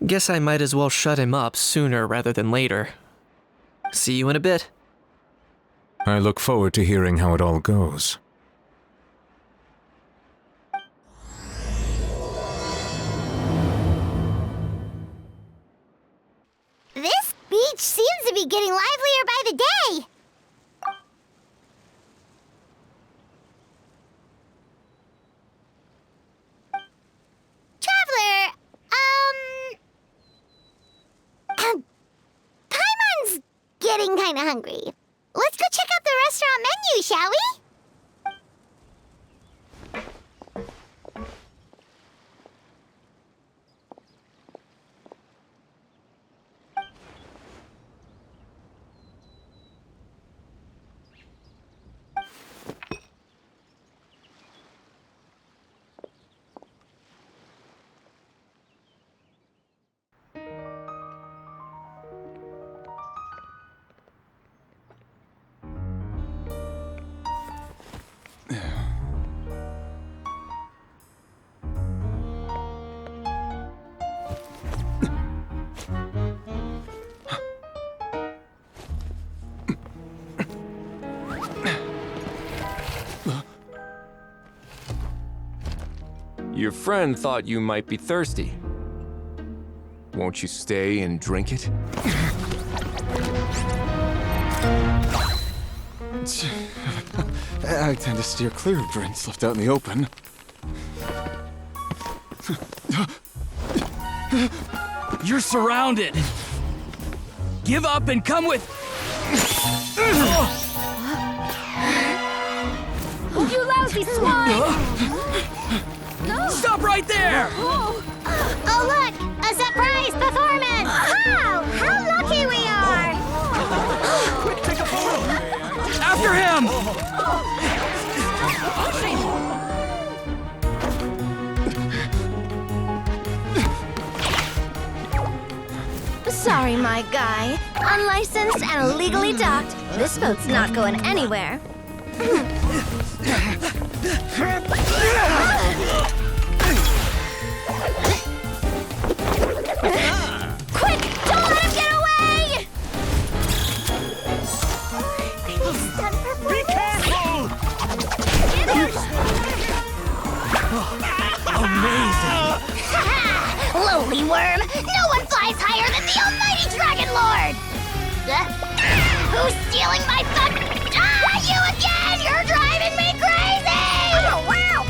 Guess I might as well shut him up sooner rather than later. See you in a bit. I look forward to hearing how it all goes. This beach seems to be getting livelier by the day. Traveler, Paimon's getting kinda hungry. Let's go check out the restaurant menu, shall we? Your friend thought you might be thirsty. Won't you stay and drink it? I tend to steer clear of drinks left out in the open. You're surrounded. Give up and come with. You lousy swine! Stop right there! Oh, look! A surprise Sorry, my guy. Unlicensed and illegally docked. This boat's not going anywhere. Quick! Don't let him get away! Be careful! Amazing! Lowly worm! No one flies higher than the almighty Dragon Lord! Who's stealing my fun? You again! You're driving me crazy! Oh, wow,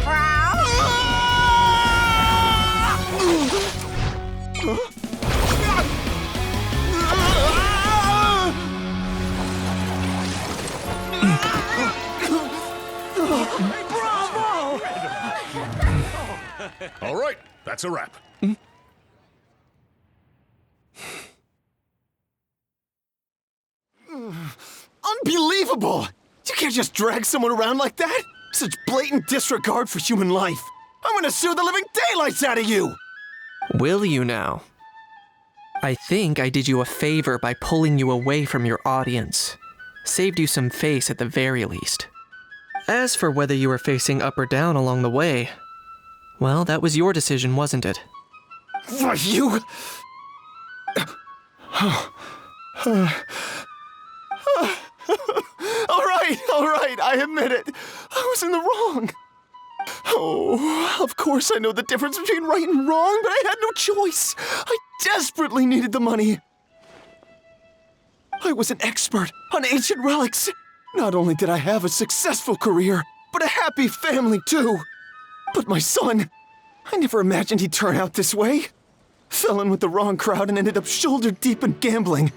All right, that's a wrap. Unbelievable! You can't just drag someone around like that! Such blatant disregard for human life! I'm gonna sue the living daylights out of you! Will you now? I think I did you a favor by pulling you away from your audience. Saved you some face at the very least. As for whether you were facing up or down along the way, well, that was your decision, wasn't it? Why, you... All right, I admit it. I was in the wrong. Oh, of course I know the difference between right and wrong, but I had no choice. I desperately needed the money. I was an expert on ancient relics. Not only did I have a successful career, but a happy family too. But my son, I never imagined he'd turn out this way. Fell in with the wrong crowd and ended up shoulder deep in gambling.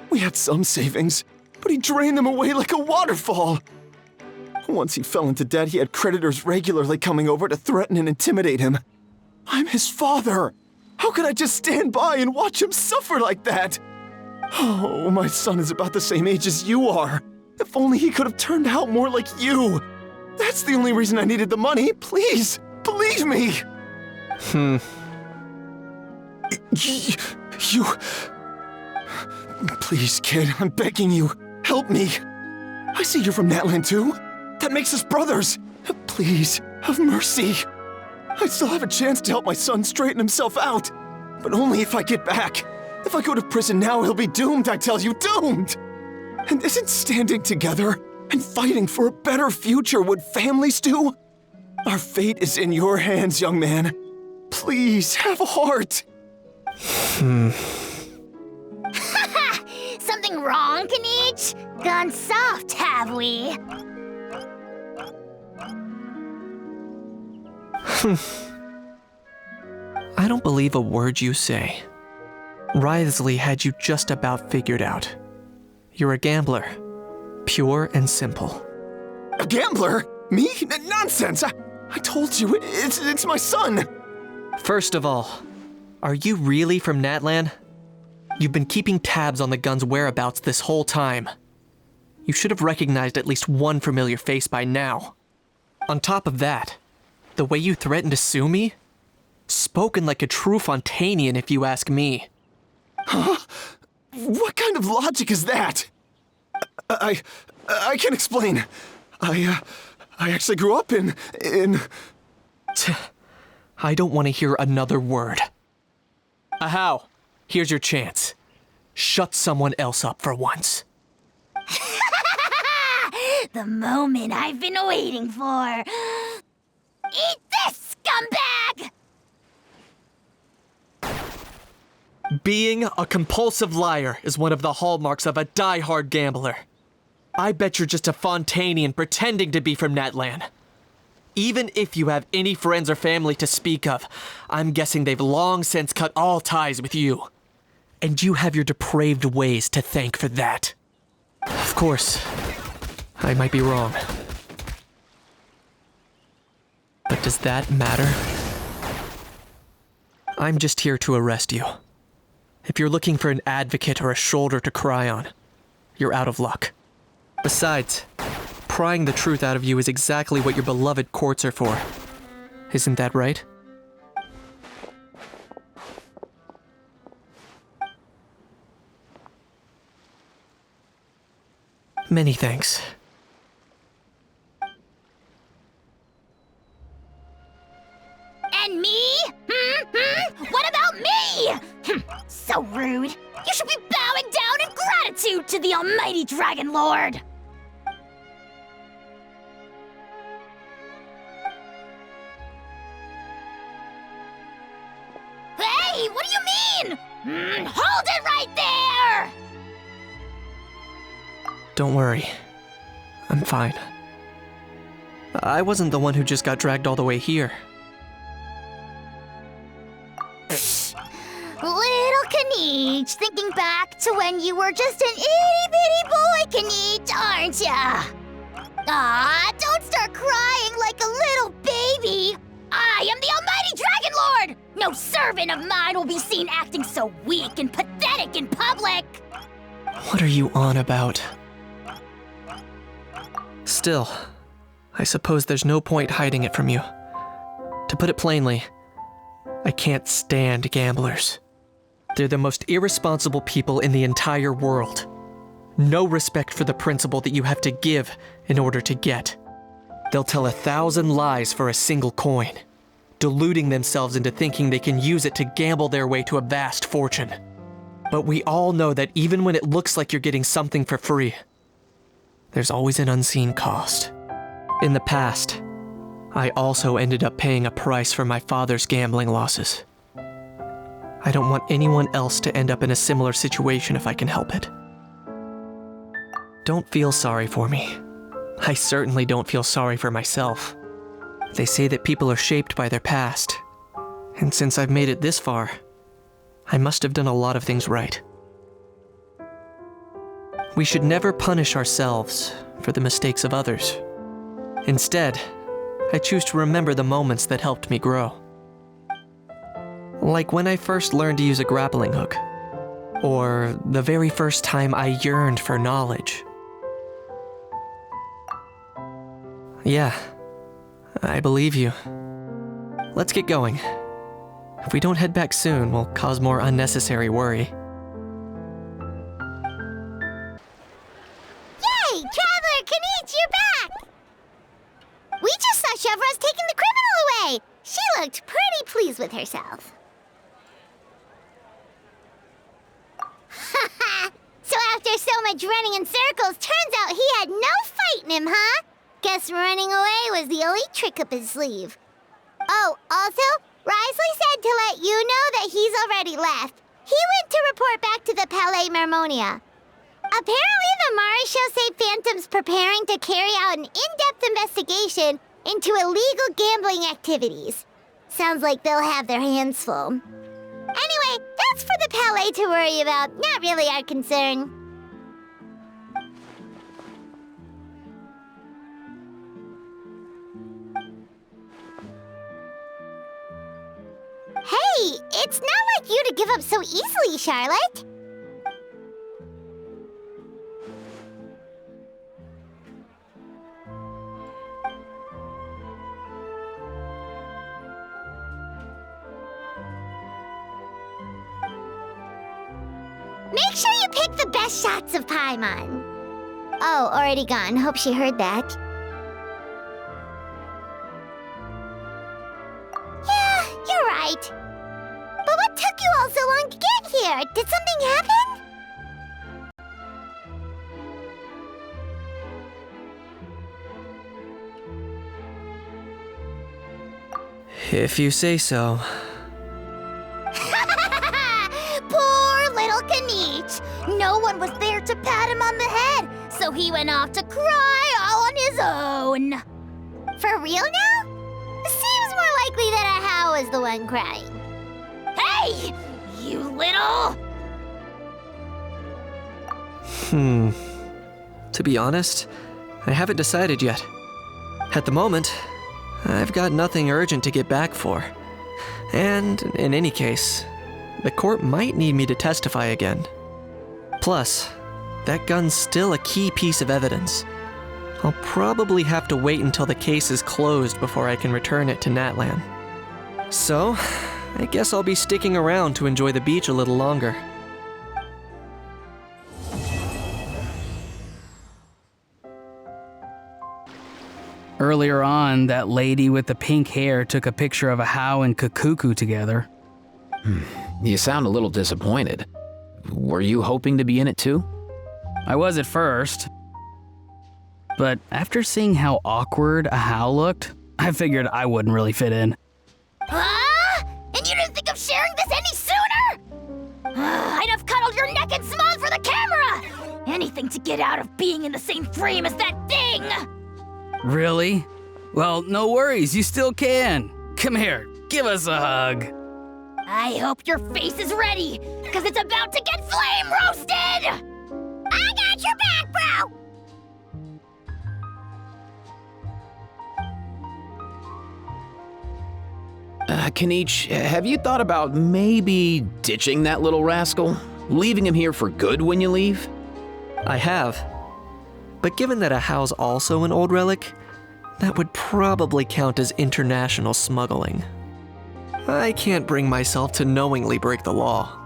We had some savings, but he drained them away like a waterfall. Once he fell into debt, he had creditors regularly coming over to threaten and intimidate him. I'm his father. How could I just stand by and watch him suffer like that? Oh, my son is about the same age as you are. If only he could have turned out more like you. That's the only reason I needed the money. Please, believe me. You... Please, kid, I'm begging you. Help me. I see you're from Natland too. That makes us brothers. Please, have mercy. I still have a chance to help my son straighten himself out. But only if I get back. If I go to prison now, he'll be doomed, I tell you, doomed! And isn't standing together and fighting for a better future what families do? Our fate is in your hands, young man. Please, have a heart. Something wrong, Kanich? Gone soft, have we? I don't believe a word you say. Wriothesley had you just about figured out. You're a gambler. Pure and simple. A gambler? Me? Nonsense! I told you, it's my son! First of all, are you really from Natland? You've been keeping tabs on the gun's whereabouts this whole time. You should have recognized at least one familiar face by now. On top of that, the way you threatened to sue me? Spoken like a true Fontanian, if you ask me. Huh? What kind of logic is that? I can explain. I actually grew up in... I don't want to hear another word. Ahau, here's your chance. Shut someone else up for once. The moment I've been waiting for. Eat this, scumbag! Being a compulsive liar is one of the hallmarks of a die-hard gambler. I bet you're just a Fontanian pretending to be from Natland. Even if you have any friends or family to speak of, I'm guessing they've long since cut all ties with you. And you have your depraved ways to thank for that. Of course, I might be wrong. But does that matter? I'm just here to arrest you. If you're looking for an advocate or a shoulder to cry on, you're out of luck. Besides, prying the truth out of you is exactly what your beloved courts are for. Isn't that right? Many thanks. And me? What about me? So rude. You should be bowing down in gratitude to the almighty Dragon Lord. Hey, what do you mean? Hold it right there! Don't worry. I'm fine. I wasn't the one who just got dragged all the way here. Little Kanich, thinking back to when you were just an itty-bitty boy, Kanich, aren't ya? Aw, don't start crying like a little baby. I am the almighty Dragon Lord! No servant of mine will be seen acting so weak and pathetic in public! What are you on about? Still, I suppose there's no point hiding it from you. To put it plainly, I can't stand gamblers. They're the most irresponsible people in the entire world. No respect for the principle that you have to give in order to get. They'll tell 1,000 lies for a single coin, deluding themselves into thinking they can use it to gamble their way to a vast fortune. But we all know that even when it looks like you're getting something for free, there's always an unseen cost. In the past, I also ended up paying a price for my father's gambling losses. I don't want anyone else to end up in a similar situation if I can help it. Don't feel sorry for me. I certainly don't feel sorry for myself. They say that people are shaped by their past, and since I've made it this far, I must have done a lot of things right. We should never punish ourselves for the mistakes of others. Instead, I choose to remember the moments that helped me grow. Like when I first learned to use a grappling hook, or the very first time I yearned for knowledge. Yeah, I believe you. Let's get going. If we don't head back soon, we'll cause more unnecessary worry. Yay! Traveler Kanich, you're back! We just saw Chevro's taking the criminal away. She looked pretty pleased with herself. So after so much running in circles, turns out he had no fight in him, huh? Guess running away was the only trick up his sleeve. Oh, also, Risley said to let you know that he's already left. He went to report back to the Palais Mermonia. Apparently, the Mari show say Phantom's preparing to carry out an in-depth investigation into illegal gambling activities. Sounds like they'll have their hands full. Anyway, that's for the Palais to worry about, not really our concern. Hey, it's not like you to give up so easily, Charlotte. Make sure you pick the best shots of Paimon. Oh, already gone. Hope she heard that. Yeah, you're right. But what took you all so long to get here? Did something happen? If you say so. Poor little Kanich. No one was there to pat him on the head, so he went off to cry all on his own. For real now? Seems more likely that Ahau was the one crying. Hey! You little... To be honest, I haven't decided yet. At the moment, I've got nothing urgent to get back for. And in any case, the court might need me to testify again. Plus, that gun's still a key piece of evidence. I'll probably have to wait until the case is closed before I can return it to Natlan. So, I guess I'll be sticking around to enjoy the beach a little longer. Earlier on, that lady with the pink hair took a picture of a Hao and Kakuku together. You sound a little disappointed. Were you hoping to be in it too? I was at first. But after seeing how awkward a Hao looked, I figured I wouldn't really fit in. And you didn't think of sharing this any sooner? I'd have cuddled your neck and smiled for the camera! Anything to get out of being in the same frame as that thing! Really? Well, no worries, you still can. Come here, give us a hug. I hope your face is ready, because it's about to get flame roasted! I got your back, bro! Kanich, have you thought about maybe ditching that little rascal? Leaving him here for good when you leave? I have. But given that a Hao's also an old relic, that would probably count as international smuggling. I can't bring myself to knowingly break the law.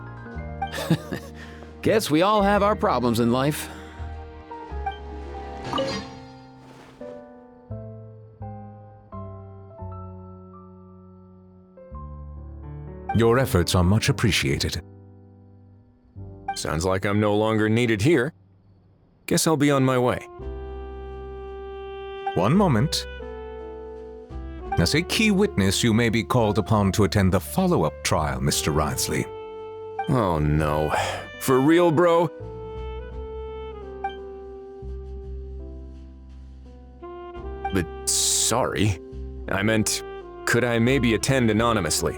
Guess we all have our problems in life. Your efforts are much appreciated. Sounds like I'm no longer needed here. Guess I'll be on my way. One moment. As a key witness, you may be called upon to attend the follow-up trial, Mr. Wriothesley. Oh no. For real, bro? But sorry. I meant, could I maybe attend anonymously?